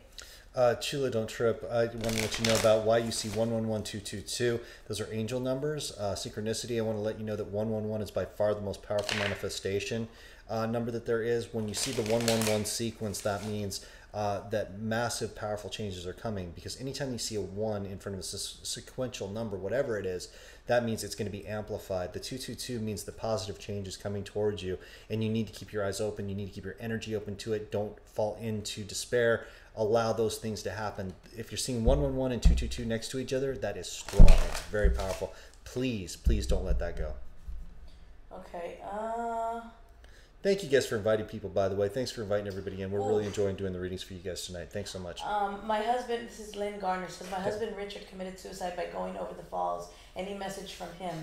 Chula, don't trip. I want to let you know about why you see 111222. Those are angel numbers. Synchronicity, I want to let you know that 111 is by far the most powerful manifestation number that there is. When you see the 111 sequence, that means that massive, powerful changes are coming, because anytime you see a 1 in front of a sequential number, whatever it is, that means it's going to be amplified. The 222 means the positive change is coming towards you, and you need to keep your eyes open. You need to keep your energy open to it. Don't fall into despair. Allow those things to happen. If you're seeing 111 and 222 next to each other, that is strong. It's very powerful. Please, please don't let that go. Okay. Thank you guys for inviting people, by the way. Thanks for inviting everybody in. We're really enjoying doing the readings for you guys tonight. Thanks so much. My husband, this is Lynn Garner, says, my husband Richard committed suicide by going over the falls. Any message from him?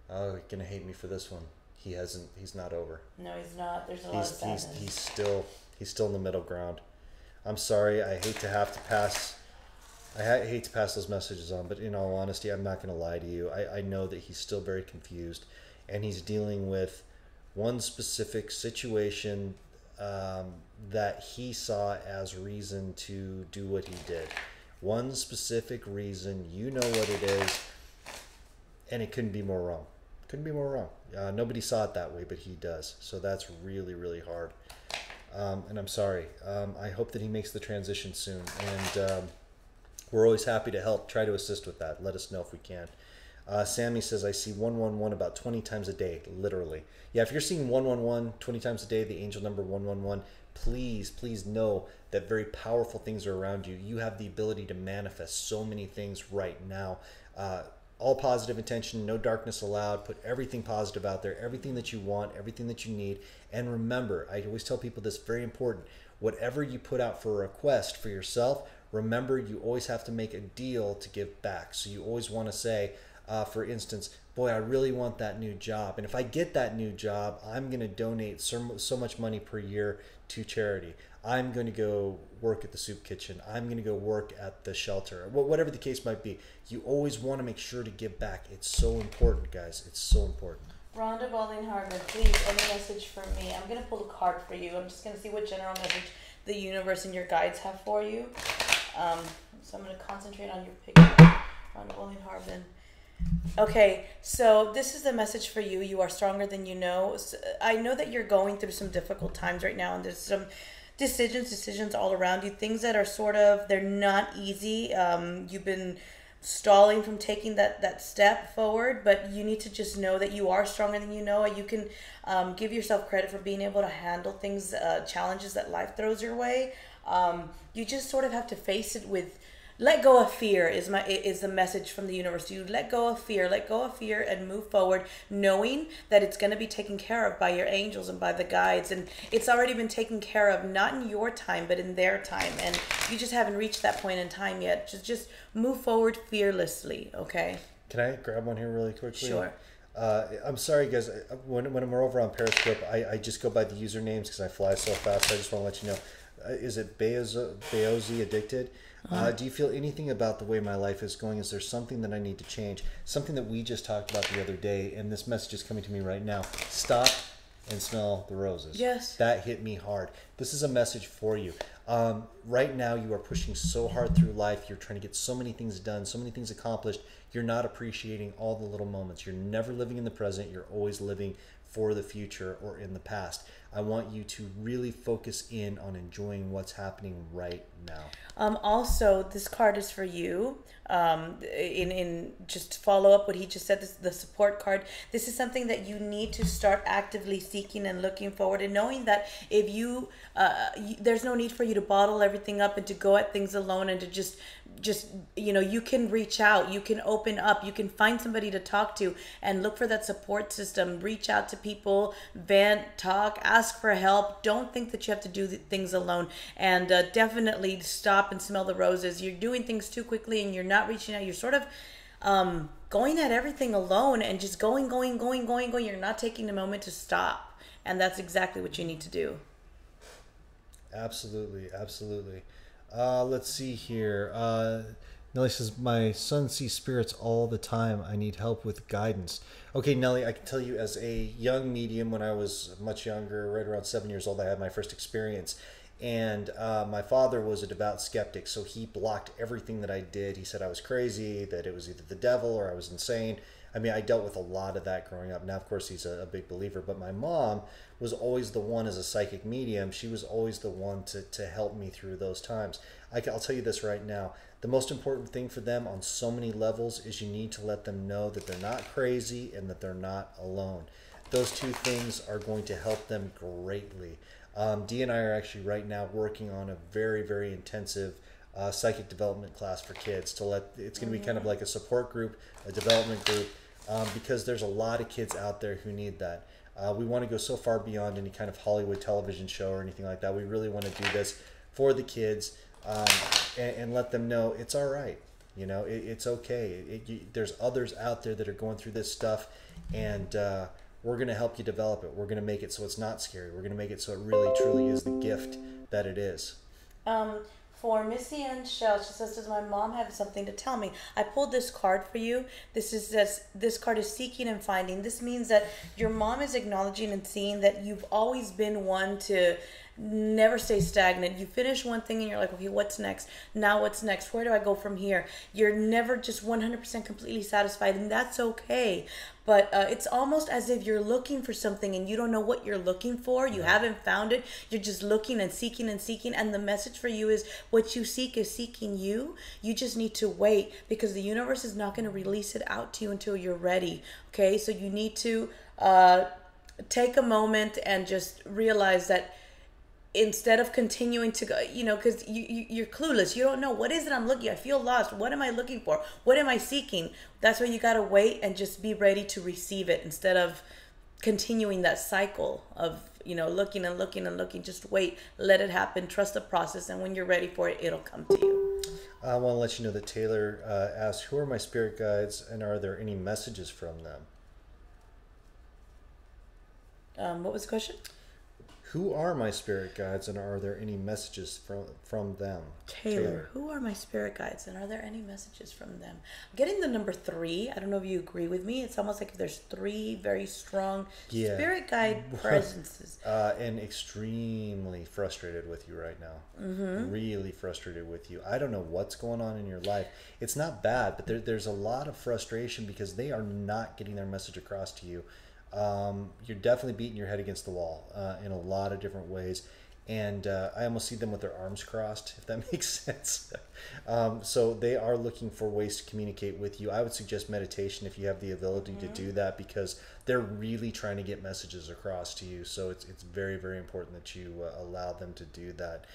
Oh, you're going to hate me for this one. He's not over. No, he's not. There's a lot of sadness. He's still in the middle ground. I'm sorry. I hate to pass those messages on, but in all honesty, I'm not going to lie to you. I know that he's still very confused, and he's dealing with one specific situation that he saw as reason to do what he did. One specific reason, you know what it is, and it couldn't be more wrong. Couldn't be more wrong. Nobody saw it that way, but he does. So that's really, really hard. And I'm sorry. I hope that he makes the transition soon. And we're always happy to help, try to assist with that. Let us know if we can. Sammy says, I see 111 about 20 times a day, literally. Yeah, if you're seeing 111 20 times a day, the angel number 111, please, please know that very powerful things are around you. You have the ability to manifest so many things right now. All positive intention, no darkness allowed. Put everything positive out there, everything that you want, everything that you need. And remember, I always tell people this, very important. Whatever you put out for a request for yourself, remember you always have to make a deal to give back. So you always want to say, for instance, boy, I really want that new job. And if I get that new job, I'm going to donate so much money per year to charity. I'm going to go work at the soup kitchen. I'm going to go work at the shelter. Whatever the case might be, you always want to make sure to give back. It's so important, guys. It's so important. Rhonda Baldwin Hartman, please, any message for me? I'm going to pull a card for you. I'm just going to see what general message the universe and your guides have for you. So I'm going to concentrate on your picture. Rhonda Baldwin Hartman. Okay, so this is the message for you. You are stronger than you know. I know that you're going through some difficult times right now, and there's some decisions all around you, things that are they're not easy. You've been stalling from taking that step forward, but you need to just know that you are stronger than you know. You can give yourself credit for being able to handle things, challenges that life throws your way. You just sort of have to face it with, let go of fear is the message from the universe. You let go of fear and move forward, knowing that it's going to be taken care of by your angels and by the guides. And it's already been taken care of, not in your time, but in their time. And you just haven't reached that point in time yet. Just move forward fearlessly, okay? Can I grab one here really quickly? Sure. I'm sorry, guys. When we're over on Periscope, I just go by the usernames because I fly so fast. I just want to let you know. Is it Beozi Addicted? Do you feel anything about the way my life is going? Is there something that I need to change? Something that we just talked about the other day, and this message is coming to me right now. Stop and smell the roses. Yes. That hit me hard. This is a message for you. Right now, you are pushing so hard through life. You're trying to get so many things done, so many things accomplished. You're not appreciating all the little moments. You're never living in the present. You're always living for the future or in the past. I want you to really focus in on enjoying what's happening right now. Also, this card is for you. In just follow up what he just said, the support card. This is something that you need to start actively seeking and looking forward, and knowing that if you there's no need for you to bottle everything up and to go at things alone, and to just you can reach out, you can open up, you can find somebody to talk to and look for that support system. Reach out to people, vent, talk, ask for help. Don't think that you have to do things alone, and definitely stop and smell the roses. You're doing things too quickly and you're not reaching out. You're sort of going at everything alone and just going. You're not taking a moment to stop, and that's exactly what you need to do. Absolutely. Let's see here. Nellie says, my son sees spirits all the time. I need help with guidance. Okay, Nellie, I can tell you, as a young medium, when I was much younger, right around 7 years old, I had my first experience. And my father was a devout skeptic, so he blocked everything that I did. He said I was crazy, that it was either the devil or I was insane. I mean, I dealt with a lot of that growing up. Now, of course, he's a big believer, but my mom was always the one as a psychic medium. She was always the one to help me through those times. I'll tell you this right now. The most important thing for them on so many levels is you need to let them know that they're not crazy and that they're not alone. Those two things are going to help them greatly. Dee and I are actually right now working on a very, very intensive psychic development class for kids. It's going to be kind of like a support group, a development group, because there's a lot of kids out there who need that. We want to go so far beyond any kind of Hollywood television show or anything like that. We really want to do this for the kids and let them know it's all right. You know, it's okay. There's others out there that are going through this stuff, and we're going to help you develop it. We're going to make it so it's not scary. We're going to make it so it really, truly is the gift that it is. For Missy and Shell, she says, does my mom have something to tell me? I pulled this card for you. This card is seeking and finding. This means that your mom is acknowledging and seeing that you've always been one to never stay stagnant. You finish one thing and you're like, okay, what's next? Now what's next? Where do I go from here? You're never just 100% completely satisfied, and that's okay. But it's almost as if you're looking for something and you don't know what you're looking for. You haven't found it. You're just looking and seeking and seeking. And the message for you is what you seek is seeking you. You just need to wait, because the universe is not going to release it out to you until you're ready. Okay, so you need to take a moment and just realize that instead of continuing to go, you know, because you're clueless. You don't know, what is it I'm looking? I feel lost. What am I looking for? What am I seeking? That's why you got to wait and just be ready to receive it, instead of continuing that cycle of, you know, looking and looking and looking. Just wait, let it happen, trust the process, and when you're ready for it, it'll come to you. I want to let you know that Taylor asked, who are my spirit guides, and are there any messages from them? What was the question? Who are my spirit guides, and are there any messages from them? Taylor, who are my spirit guides, and are there any messages from them? I'm getting the number 3. I don't know if you agree with me. It's almost like if there's 3 very strong spirit guide presences. And extremely frustrated with you right now. Mm-hmm. Really frustrated with you. I don't know what's going on in your life. It's not bad, but there's a lot of frustration because they are not getting their message across to you. You're definitely beating your head against the wall in a lot of different ways, and I almost see them with their arms crossed, if that makes sense. So they are looking for ways to communicate with you. I would suggest meditation if you have the ability to do that, because they're really trying to get messages across to you. So it's very, very important that you allow them to do that.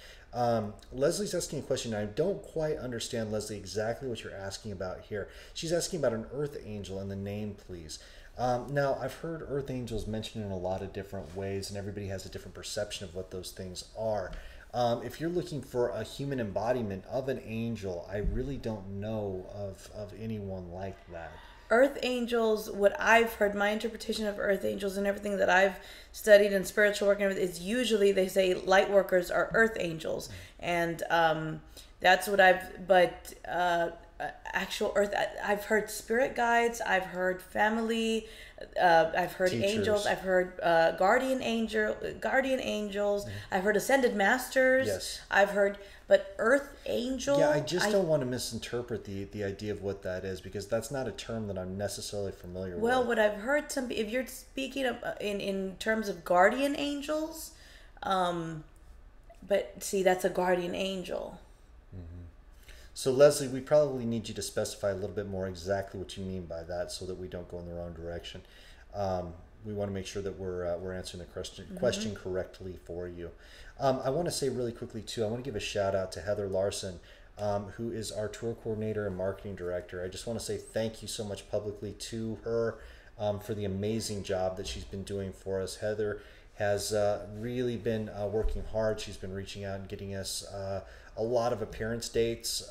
Leslie's asking a question. I don't quite understand, Leslie, exactly what you're asking about here. She's asking about an earth angel and the name, please. Now, I've heard earth angels mentioned in a lot of different ways, and everybody has a different perception of what those things are. If you're looking for a human embodiment of an angel, I really don't know of anyone like that. Earth angels, what I've heard, my interpretation of earth angels and everything that I've studied in spiritual work and everything, is usually they say light workers are earth angels. And that's what actual earth, I've heard spirit guides, I've heard family, I've heard teachers. Angels, I've heard guardian angels, I've heard ascended masters. Yes. I've heard, but earth angel, I don't want to misinterpret the idea of what that is, because that's not a term that I'm necessarily familiar with. Well, what I've heard, if you're speaking of in terms of guardian angels, but see, that's a guardian angel. So, Leslie, we probably need you to specify a little bit more exactly what you mean by that, so that we don't go in the wrong direction. We want to make sure that we're answering the question correctly for you. I want to say really quickly, too, I want to give a shout out to Heather Larson, who is our tour coordinator and marketing director. I just want to say thank you so much publicly to her for the amazing job that she's been doing for us. Heather has really been working hard. She's been reaching out and getting us a lot of appearance dates,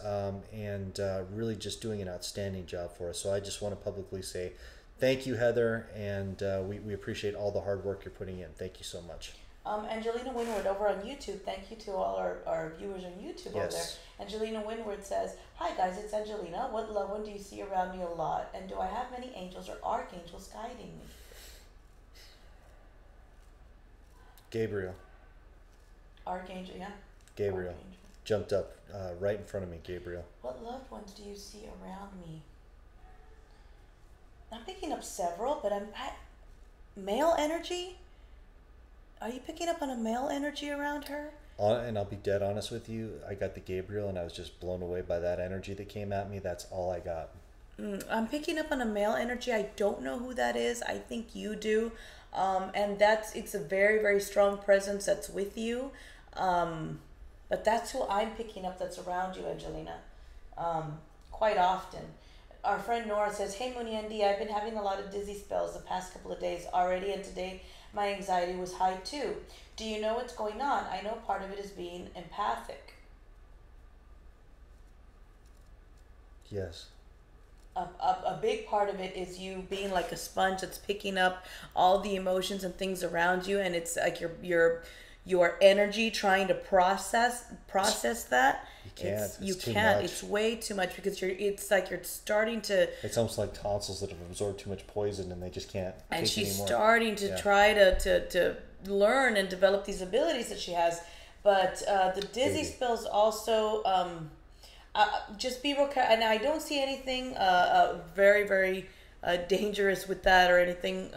and really just doing an outstanding job for us. So I just want to publicly say thank you, Heather, and we appreciate all the hard work you're putting in. Thank you so much. Angelina Winward over on YouTube. Thank you to all our viewers on YouTube over there. Angelina Winward says, "Hi guys, it's Angelina. What loved one do you see around me a lot? And do I have many angels or archangels guiding me?" Gabriel. Archangel, yeah. Gabriel. Archangel. Jumped up right in front of me, Gabriel. What loved ones do you see around me? I'm picking up several, but male energy. Are you picking up on a male energy around her? And I'll be dead honest with you. I got the Gabriel, and I was just blown away by that energy that came at me. That's all I got. I'm picking up on a male energy. I don't know who that is. I think you do. And it's a very, very strong presence that's with you. But that's who I'm picking up that's around you, Angelina. Quite often. Our friend Nora says, "Hey, Moonie and D, I've been having a lot of dizzy spells the past couple of days already, and today my anxiety was high too. Do you know what's going on? I know part of it is being empathic." Yes. A big part of it is you being like a sponge that's picking up all the emotions and things around you, and it's like your energy trying to process that. You can't. Can't. It's way too much because it's like you're starting to. It's almost like tonsils that have absorbed too much poison and they just can't. And take she's anymore. starting to try to learn and develop these abilities that she has, but the dizzy spells also. Just be real careful. And I don't see anything very, very dangerous with that or anything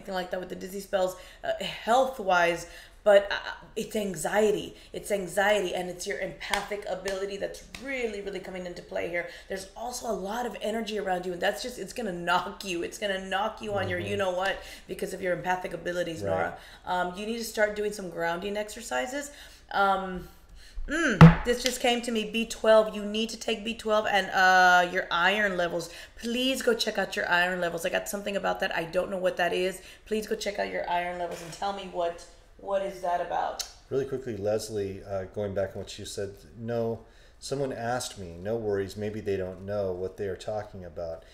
like that with the dizzy spells health-wise. But it's anxiety. It's anxiety, and it's your empathic ability that's really, really coming into play here. There's also a lot of energy around you, and that's just, it's going to knock you. It's going to knock you on your you-know-what because of your empathic abilities, right. Nora. You need to start doing some grounding exercises. This just came to me, B12. You need to take B12 and your iron levels. Please go check out your iron levels. I got something about that. I don't know what that is. Please go check out your iron levels and tell me what is that about. Really quickly, Leslie, going back on what you said, no, someone asked me, no worries, maybe they don't know what they are talking about.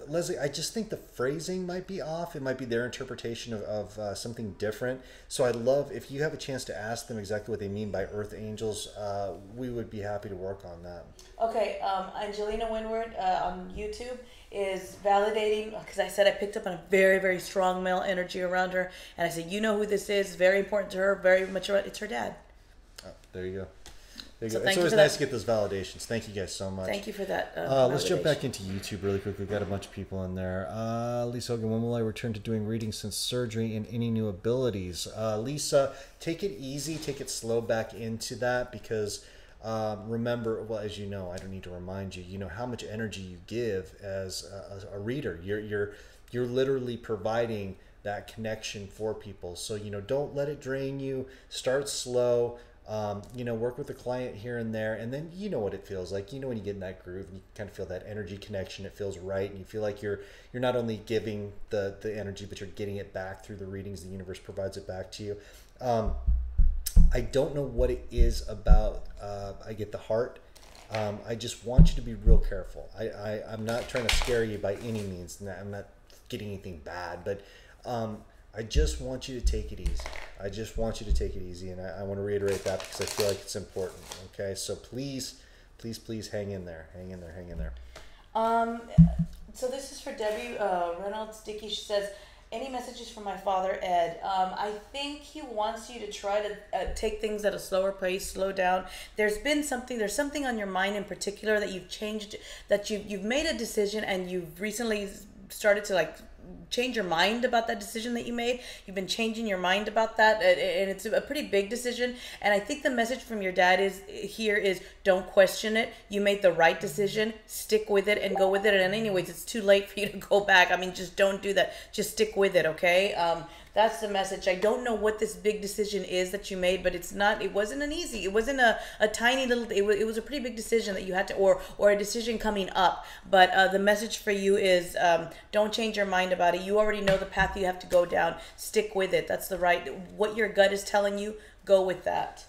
Leslie, I just think the phrasing might be off. It might be their interpretation of something different. So I'd love, if you have a chance to ask them exactly what they mean by earth angels, we would be happy to work on that. Okay, Angelina Windward on YouTube is validating, because I said I picked up on a very, very strong male energy around her, and I said, you know who this is, very important to her, very much, it's her dad. Oh, there you go. It's Thank always nice to get those validations. Thank you guys so much. Thank you for that. Let's jump back into YouTube really quick. We've got a bunch of people in there. Lisa Hogan, when will I return to doing readings since surgery and any new abilities? Lisa, take it easy. Take it slow back into that because remember, well, as you know, I don't need to remind you, you know how much energy you give as a reader. You're literally providing that connection for people. So, don't let it drain you. Start slow. Work with the client here and there, and then you know what it feels like. When you get in that groove and you kind of feel that energy connection, it feels right, and you feel like you're not only giving the energy, but you're getting it back through the readings. The universe provides it back to you. I don't know what it is about. I get the heart. I just want you to be real careful. I'm not trying to scare you by any means. I'm not getting anything bad, but I just want you to take it easy. And I want to reiterate that because I feel like it's important. Okay, so please hang in there. So this is for Debbie Reynolds Dickey. She says, any messages from my father, Ed? I think he wants you to try to take things at a slower pace, slow down. There's something on your mind in particular that you've changed, that you've made a decision and you've recently started to change your mind about that decision that you made. You've been changing your mind about that, and it's a pretty big decision. And I think the message from your dad is don't question it. You made the right decision. Stick with it and go with it. And anyways, it's too late for you to go back. I mean, just don't do that. Just stick with it, okay? That's the message. I don't know what this big decision is that you made, but it wasn't a tiny little, it was a pretty big decision that you had to, or a decision coming up. But the message for you is don't change your mind about it. You already know the path you have to go down. Stick with it. That's what your gut is telling you, go with that.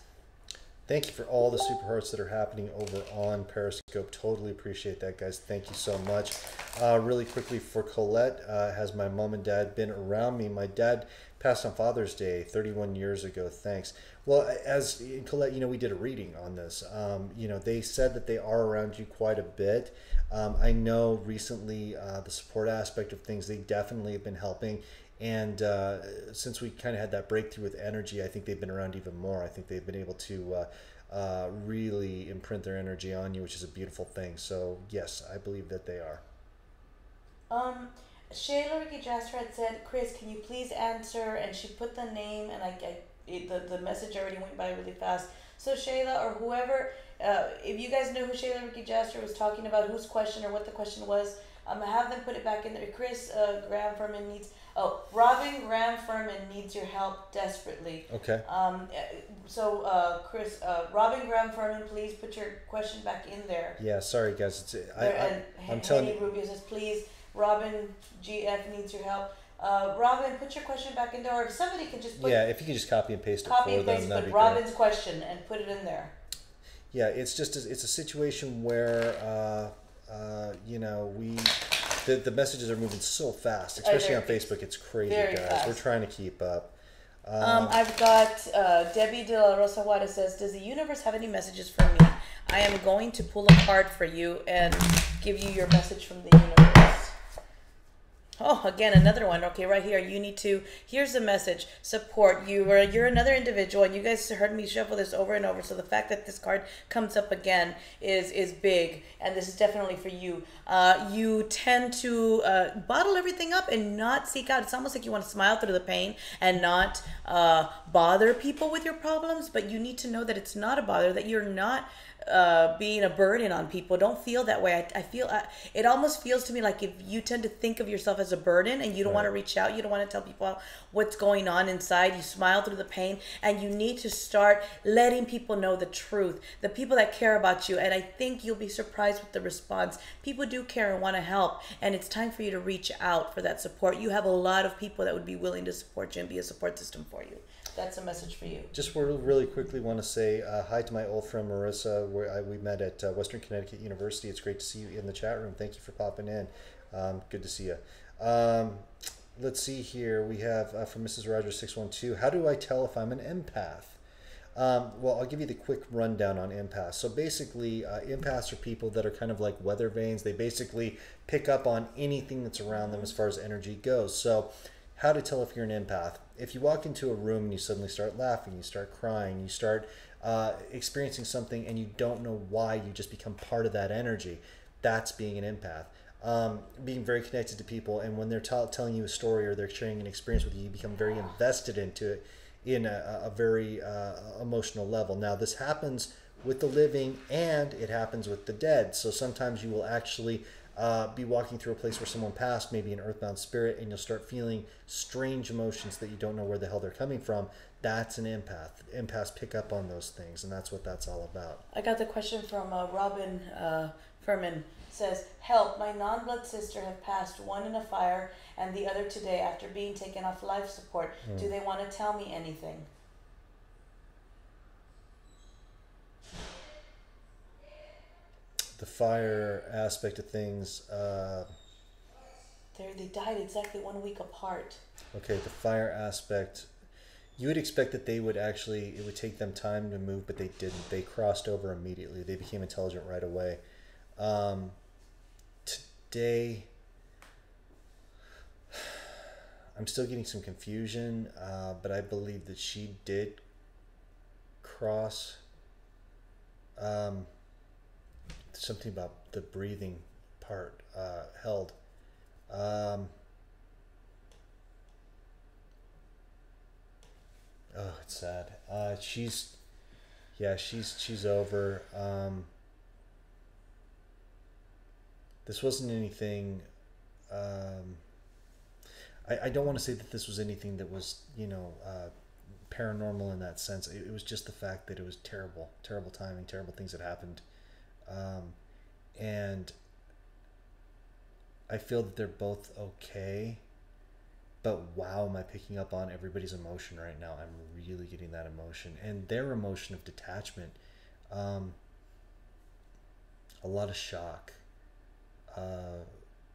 Thank you for all the super hearts that are happening over on Periscope. Totally appreciate that, guys. Thank you so much. Really quickly for Colette, has my mom and dad been around me? My dad passed on Father's Day 31 years ago. Thanks. Well, as Colette, we did a reading on this. They said that they are around you quite a bit. I know recently the support aspect of things, they definitely have been helping. And since we kind of had that breakthrough with energy, I think they've been around even more. I think they've been able to really imprint their energy on you, which is a beautiful thing. So yes, I believe that they are. Shayla Ricky Jasper had said, Chris, can you please answer? And she put the name, and the message already went by really fast. So Shayla or whoever, if you guys know who Shayla Ricky Jasper was talking about, whose question or what the question was, have them put it back in there. Chris Graham Furman needs. Oh, Robin Graham Furman needs your help desperately. Okay. Chris, Robin Graham Furman, please put your question back in there. Yeah, sorry guys. I'm telling you. Rubio says, please, Robin GF needs your help. Robin, put your question back in there, or if somebody could just put... Yeah, if you could just copy and paste it copy for and them, paste, that'd put be Robin's great. question and put it in there. Yeah, it's just it's a situation where the messages are moving so fast, especially on Facebook. It's crazy, guys. Fast. We're trying to keep up. I've got Debbie De La Rosa Juarez says, does the universe have any messages for me? I am going to pull a card for you and give you your message from the universe. Oh, again, another one. Okay, right here. You need to, here's the message. Support. You're another individual, and you guys heard me shuffle this over and over. So the fact that this card comes up again is big, and this is definitely for you. You tend to bottle everything up and not seek out. It's almost like you want to smile through the pain and not bother people with your problems, but you need to know that it's not a bother, that you're not being a burden on people. Don't feel that way. I feel it almost feels to me like if you tend to think of yourself as a burden and you don't want to reach out, you don't want to tell people what's going on inside, you smile through the pain, and you need to start letting people know the truth, the people that care about you. And I think you'll be surprised with the response. People do care and want to help, and it's time for you to reach out for that support. You have a lot of people that would be willing to support you and be a support system for you. That's a message for you. Just really quickly want to say hi to my old friend Marissa. We met at Western Connecticut University. It's great to see you in the chat room. Thank you for popping in. Good to see you. Let's see here. We have from Mrs. Rogers 612. How do I tell if I'm an empath? Well, I'll give you the quick rundown on empaths. So basically, empaths are people that are kind of like weather vanes. They basically pick up on anything that's around them as far as energy goes. So how to tell if you're an empath. If you walk into a room and you suddenly start laughing, you start crying, you start experiencing something and you don't know why, you just become part of that energy, that's being an empath. Being very connected to people, and when they're telling you a story or they're sharing an experience with you, you become very invested into it in a very emotional level. Now, this happens with the living and it happens with the dead. So sometimes you will actually be walking through a place where someone passed, maybe an earthbound spirit, and you'll start feeling strange emotions that you don't know where the hell they're coming from. That's an empath. Empaths pick up on those things, and that's what that's all about. I got the question from Robin Furman. Says, help, my non-blood sister have passed, one in a fire and the other today after being taken off life support. Do they want to tell me anything? The fire aspect of things. They died exactly 1 week apart. Okay, the fire aspect. You would expect that they would actually, it would take them time to move, but they didn't. They crossed over immediately. They became intelligent right away. Today, I'm still getting some confusion, but I believe that she did cross. Something about the breathing part held. Oh, it's sad. She's over. This wasn't anything. I don't want to say that this was anything that was, paranormal in that sense. It was just the fact that it was terrible timing, terrible things that happened. And I feel that they're both okay, but wow, am I picking up on everybody's emotion right now? I'm really getting that emotion and their emotion of detachment. A lot of shock.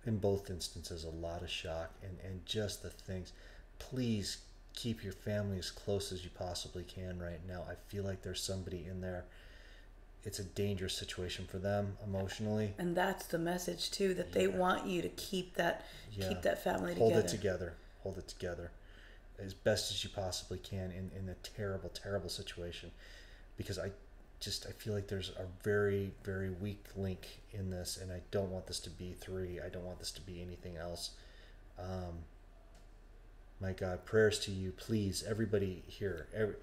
In both instances, a lot of shock and just the things. Please keep your family as close as you possibly can right now. I feel like there's somebody in there. It's a dangerous situation for them emotionally. And that's the message too, that they want you to keep that family together. Hold it together as best as you possibly can in a terrible, terrible situation. Because I feel like there's a very, very weak link in this, and I don't want this to be 3. I don't want this to be anything else. My God, prayers to you, please, everybody here.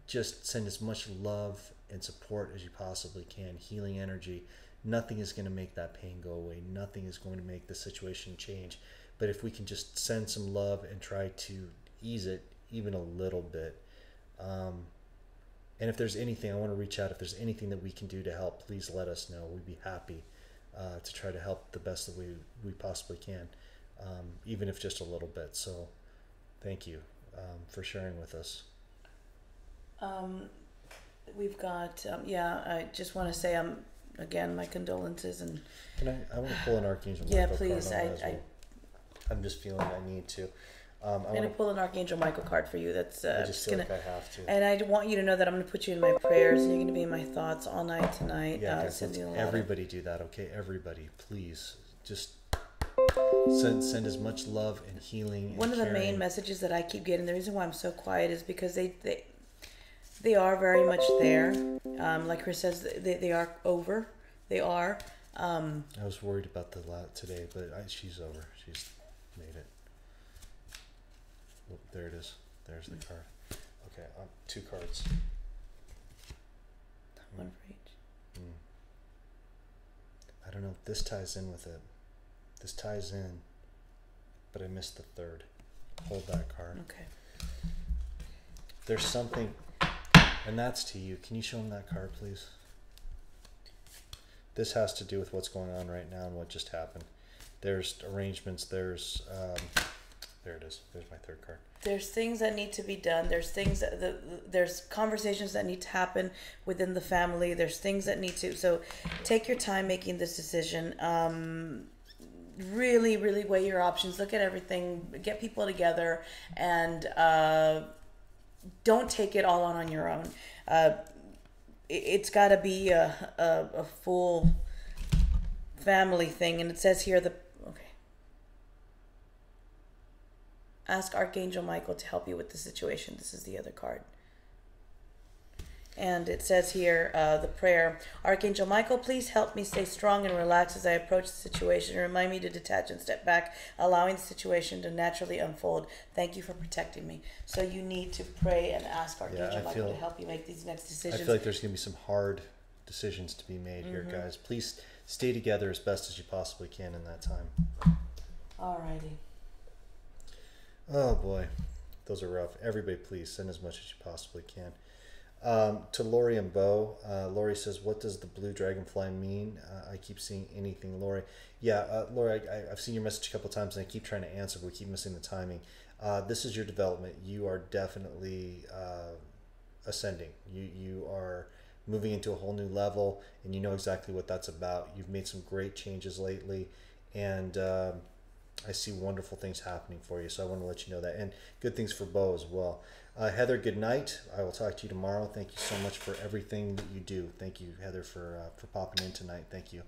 Just send as much love and support as you possibly can. Healing energy. Nothing is going to make that pain go away. Nothing is going to make the situation change. But if we can just send some love and try to ease it even a little bit. And if there's anything, I want to reach out. If there's anything that we can do to help, please let us know. We'd be happy to try to help the best that we possibly can, even if just a little bit. So thank you for sharing with us. We've got, I just want to say, again, my condolences. And I want to pull an Archangel yeah, Michael please. card on that as well. I'm just feeling I need to. I'm going to pull an Archangel Michael card for you. That's I just feel like I have to. And I want you to know that I'm going to put you in my prayers, and you're going to be in my thoughts all night tonight. Yeah, guys, everybody do that, okay? Everybody, please. Just send as much love and healing. One of the main messages that I keep getting, the reason why I'm so quiet is because they are very much there. Like Chris says, they are over. They are. I was worried about the lot today, but she's over. She's made it. Oh, there it is. There's the card. Okay, 2 cards. One for each. I don't know. This ties in with it. This ties in, but I missed the 3rd. Hold that card. Okay. There's something, and that's to you. Can you show him that card, please? This has to do with what's going on right now and what just happened. There's arrangements. There's there it is. There's my 3rd card. There's things that need to be done. There's things there's conversations that need to happen within the family. There's things that need to. So take your time making this decision. Really, really weigh your options. Look at everything. Get people together, and don't take it all on your own. It's got to be a full family thing. And it says here ask Archangel Michael to help you with the situation. This is the other card. And it says here, the prayer, Archangel Michael, please help me stay strong and relax as I approach the situation. Remind me to detach and step back, allowing the situation to naturally unfold. Thank you for protecting me. So you need to pray and ask Archangel Michael to help you make these next decisions. I feel like there's going to be some hard decisions to be made here, guys. Please stay together as best as you possibly can in that time. Alrighty. Oh boy, those are rough. Everybody, please send as much as you possibly can. To Lori and Bo, Lori says, what does the blue dragonfly mean? I keep seeing anything, Lori. Yeah, Lori, I've seen your message a couple times and I keep trying to answer, but we keep missing the timing. This is your development. You are definitely ascending. You are moving into a whole new level, and you know exactly what that's about. You've made some great changes lately, and I see wonderful things happening for you, so I want to let you know that. And good things for Bo as well. Heather, good night. I will talk to you tomorrow. Thank you so much for everything that you do. Thank you, Heather, for popping in tonight. Thank you.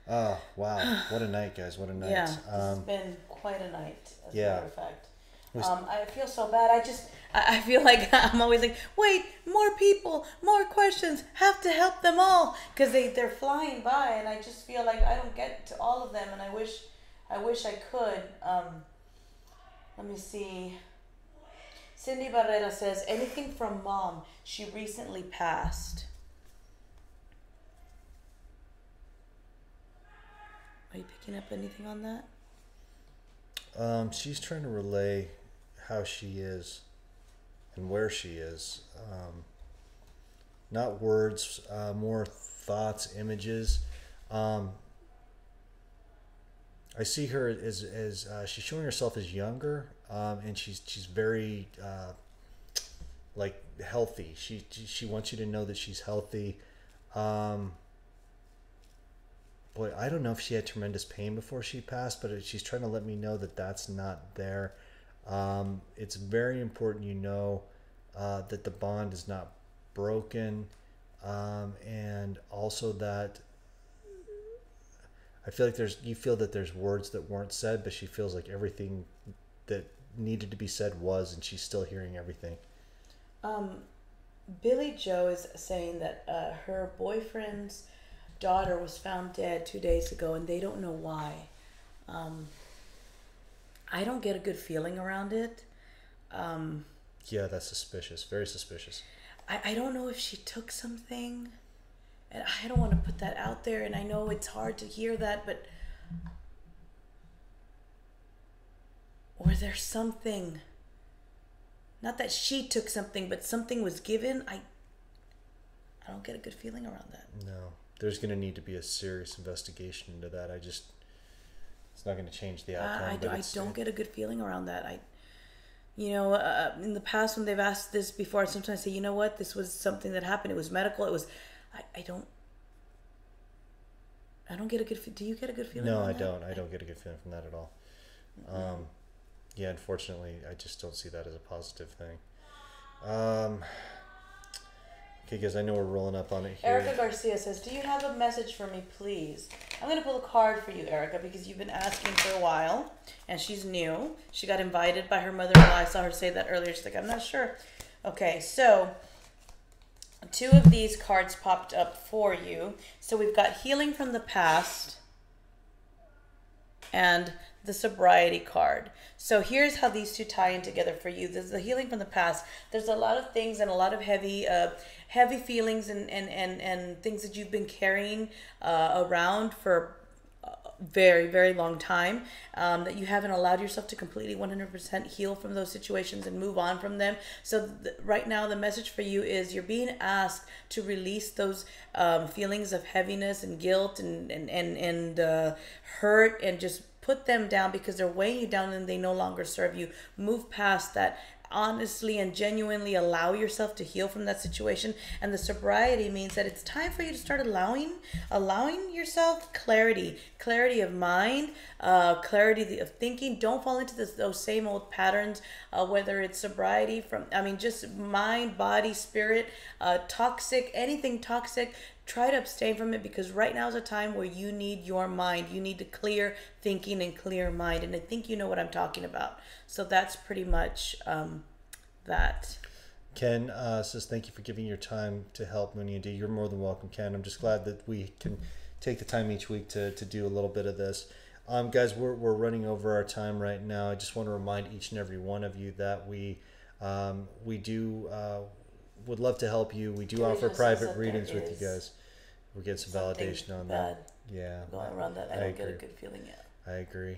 Oh, wow. What a night, guys. What a night. Yeah, it's been quite a night, as a matter of fact. Was, I feel so bad. I feel like I'm always like, wait, more people, more questions, have to help them all, because they're flying by, and I just feel like I don't get to all of them, and I wish I could. Let me see. Cindy Barrera says, anything from Mom? She recently passed. Are you picking up anything on that? She's trying to relay how she is and where she is. Not words, more thoughts, images. I see her as she's showing herself as younger, and she's very like healthy. She wants you to know that she's healthy. Boy, I don't know if she had tremendous pain before she passed, but she's trying to let me know that that's not there. It's very important, you know, that the bond is not broken, and also that I feel like you feel that there's words that weren't said, but she feels like everything that needed to be said was, and she's still hearing everything. Billy Joe is saying that her boyfriend's daughter was found dead 2 days ago, and they don't know why. I don't get a good feeling around it. Yeah, that's suspicious. Very suspicious. I don't know if she took something, and I don't want to put that out there, and I know it's hard to hear that, but or there's something, not that she took something, but something was given. I don't get a good feeling around that. No, there's going to need to be a serious investigation into that. It's not going to change the outcome. I don't get a good feeling around that. In the past when they've asked this before, I sometimes say, you know what, this was something that happened. It was medical. It was, I don't get a good. Do you get a good feeling? No, I don't. I don't get a good feeling from that at all. Mm-hmm. Yeah, unfortunately, I just don't see that as a positive thing. Okay, guys, I know we're rolling up on it here. Erica Garcia says, do you have a message for me, please? I'm going to pull a card for you, Erica, because you've been asking for a while, and she's new. She got invited by her mother-in-law. I saw her say that earlier. She's like, I'm not sure. Okay, so 2 of these cards popped up for you. So we've got Healing from the Past and the Sobriety card. So here's how these 2 tie in together for you. There's the Healing from the Past. There's a lot of things and a lot of heavy feelings and things that you've been carrying around for a very, very long time, that you haven't allowed yourself to completely 100% heal from those situations and move on from them. So right now the message for you is you're being asked to release those feelings of heaviness and guilt and hurt, and just put them down because they're weighing you down and they no longer serve you. Move past that. Honestly and genuinely allow yourself to heal from that situation. And the sobriety means that it's time for you to start allowing yourself clarity of mind, clarity of thinking. Don't fall into those same old patterns, whether it's sobriety just mind, body, spirit, toxic, anything toxic. Try to abstain from it, because right now is a time where you need your mind. You need to clear thinking and clear mind. And I think you know what I'm talking about. So that's pretty much that. Ken says, thank you for giving your time to help Moonie and D. You're more than welcome, Ken. I'm just glad that we can take the time each week to do a little bit of this. Guys, we're running over our time right now. I just want to remind each and every one of you that we do would love to help you. We do offer private readings with you guys. We're getting some validation on that. Yeah, going around that. I don't get a good feeling yet. I agree.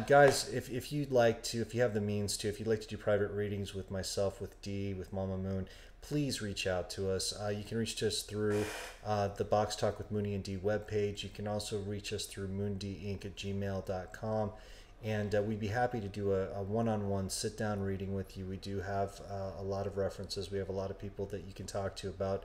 Guys, if you'd like to, if you have the means to, if you'd like to do private readings with myself, with Dee, with Mama Moon, please reach out to us. You can reach us through the Box Talk with Moonie and Dee webpage. You can also reach us through moondinc@gmail.com. And we'd be happy to do a one-on-one sit-down reading with you. We do have a lot of references. We have a lot of people that you can talk to about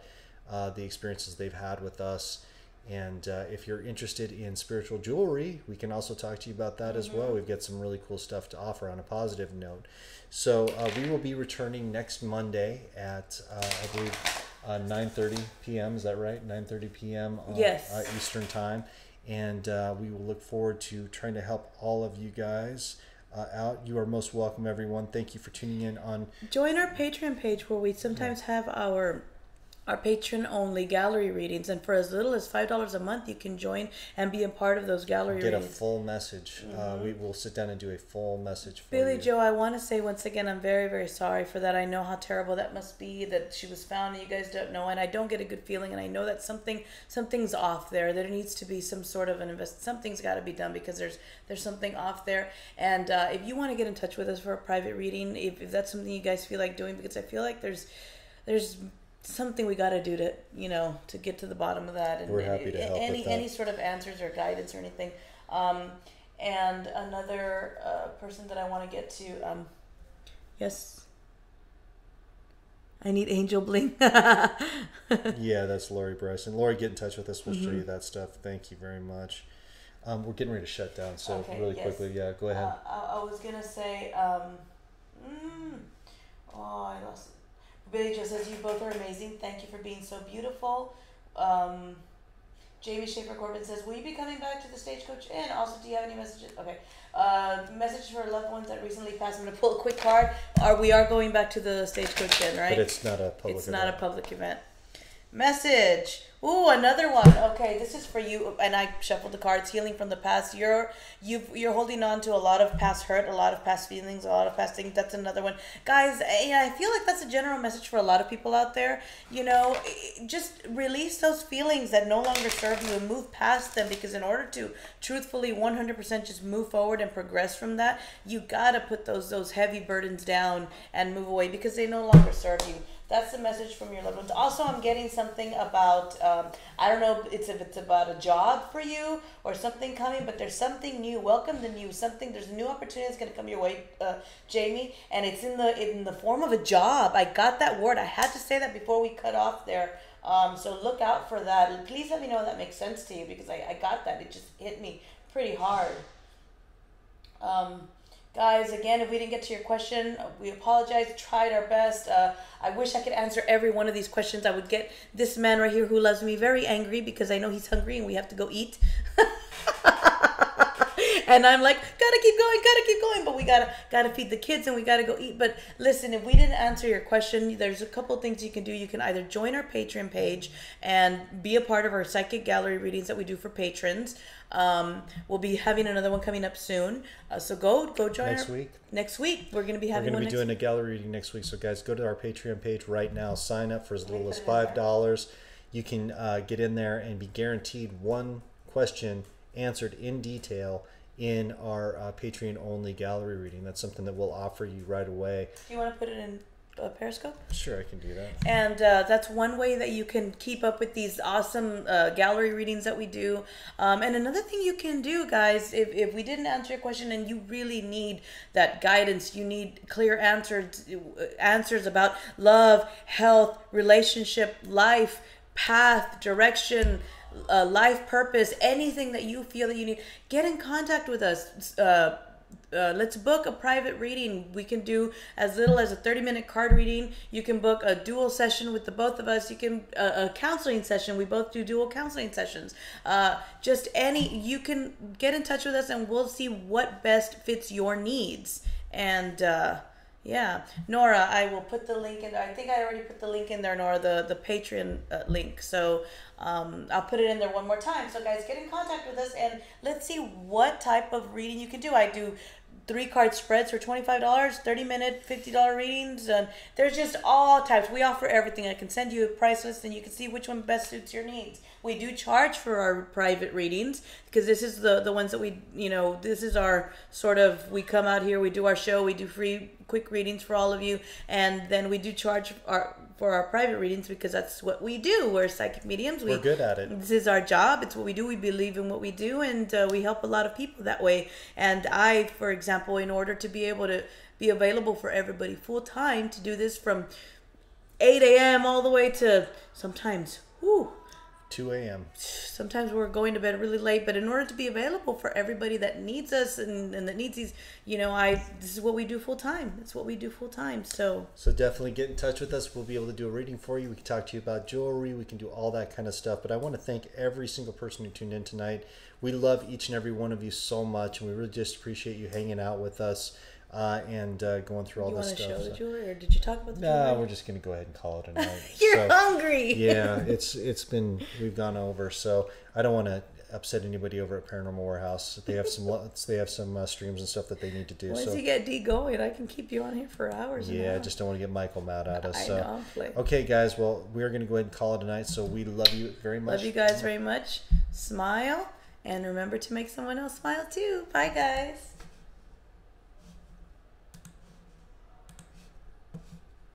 the experiences they've had with us. And if you're interested in spiritual jewelry, we can also talk to you about that as well. We've got some really cool stuff to offer on a positive note. So we will be returning next Monday at, I believe, 9:30 p.m. Is that right? 9:30 p.m. Yes. Eastern Time. And we will look forward to trying to help all of you guys out. You are most welcome, everyone. Thank you for tuning in on. Join our Patreon page, where we sometimes have our patron-only gallery readings, and for as little as $5 a month, you can join and be a part of those gallery readings. Get a full message. We will sit down and do a full message for Billy you. Joe, I want to say once again, I'm very, very sorry for that. I know how terrible that must be, that she was found and you guys don't know, and I don't get a good feeling, and I know that something's off there. There needs to be some sort of something's got to be done, because there's something off there. And if you want to get in touch with us for a private reading, if that's something you guys feel like doing, because I feel like there's something we got to do to get to the bottom of that. And we're happy to help with that. Any sort of answers or guidance or anything. And another person that I want to get to, yes, I need angel bling. Yeah, that's Lori Bryson. Lori, get in touch with us. We'll show you that stuff. Thank you very much. We're getting ready to shut down, so quickly, yeah, go ahead. I was going to say, I lost it. Billy Joe says, you both are amazing. Thank you for being so beautiful. Jamie Schaefer Corbin says, will you be coming back to the Stagecoach Inn? Also, do you have any messages? Okay. Message for loved ones that recently passed. I'm going to pull a quick card. We are going back to the Stagecoach Inn, right? But it's not a public event. It's not a public event. Message. Ooh, another one. Okay, this is for you. And I shuffled the cards. Healing from the past. You're holding on to a lot of past hurt, a lot of past feelings, a lot of past things. That's another one, guys. I feel like that's a general message for a lot of people out there. You know, just release those feelings that no longer serve you and move past them. Because in order to truthfully 100% just move forward and progress from that, you gotta put those heavy burdens down and move away because they no longer serve you. That's the message from your loved ones. Also, I'm getting something about, I don't know if it's about a job for you or something coming, but there's something new. Welcome the new. There's a new opportunity that's going to come your way, Jamie, and it's in the form of a job. I got that word. I had to say that before we cut off there. So look out for that. Please let me know if that makes sense to you because I got that. It just hit me pretty hard. Guys, again, if we didn't get to your question, we apologize. Tried our best. I wish I could answer every one of these questions. I would get this man right here who loves me very angry because I know he's hungry and we have to go eat. And I'm like, gotta keep going, but we gotta feed the kids and we gotta go eat. But listen, if we didn't answer your question, there's a couple things you can do. You can either join our Patreon page and be a part of our psychic gallery readings that we do for patrons. We'll be having another one coming up soon. So go join next week. Next week we're gonna be having. We're gonna be doing a gallery reading next week. So guys, go to our Patreon page right now. Sign up for as little as $5. You can get in there and be guaranteed one question answered in detail in our Patreon only gallery reading. That's something that we'll offer you right away. Do you want to put it in Periscope? Sure, I can do that. And that's one way that you can keep up with these awesome gallery readings that we do. And another thing you can do, guys, if we didn't answer your question and you really need that guidance, you need clear answers about love, health, relationship, life, path, direction, life purpose, anything that you feel that you need, get in contact with us. Let's book a private reading. We can do as little as a 30-minute card reading. You can book a dual session with the both of us. You can a counseling session. We both do dual counseling sessions. You can get in touch with us and we'll see what best fits your needs. And yeah, Nora, I will put the link in there. I think I already put the link in there, Nora, the Patreon link. So I'll put it in there one more time. So guys, get in contact with us and let's see what type of reading you can do. I do 3-card spreads for $25, 30-minute, $50 readings, and there's just all types. We offer everything. I can send you a price list and you can see which one best suits your needs. We do charge for our private readings because this is the ones that we, this is our sort of, we come out here, we do our show, we do free quick readings for all of you, and then we do charge for our private readings because that's what we do. We're psychic mediums. We're good at it. This is our job. It's what we do. We believe in what we do, and we help a lot of people that way. And I, for example, in order to be able to be available for everybody full time to do this from 8 a.m. all the way to sometimes, 2 a.m. Sometimes we're going to bed really late, but in order to be available for everybody that needs us and that needs these, this is what we do full time. It's what we do full time. So definitely get in touch with us. We'll be able to do a reading for you. We can talk to you about jewelry. We can do all that kind of stuff. But I want to thank every single person who tuned in tonight. We love each and every one of you so much, and we really just appreciate you hanging out with us. And going through all this stuff. You want to show the jewelry, or did you talk about the jewelry? No, we're just going to go ahead and call it a night. You're hungry. Yeah, we've gone over, so I don't want to upset anybody over at Paranormal Warehouse. They have some streams and stuff that they need to do. Once you get D going, I can keep you on here for hours. Yeah, I just don't want to get Michael mad at us. I know. Okay, guys. Well, we're going to go ahead and call it a night. So we love you very much. Love you guys very much. Smile, and remember to make someone else smile too. Bye, guys.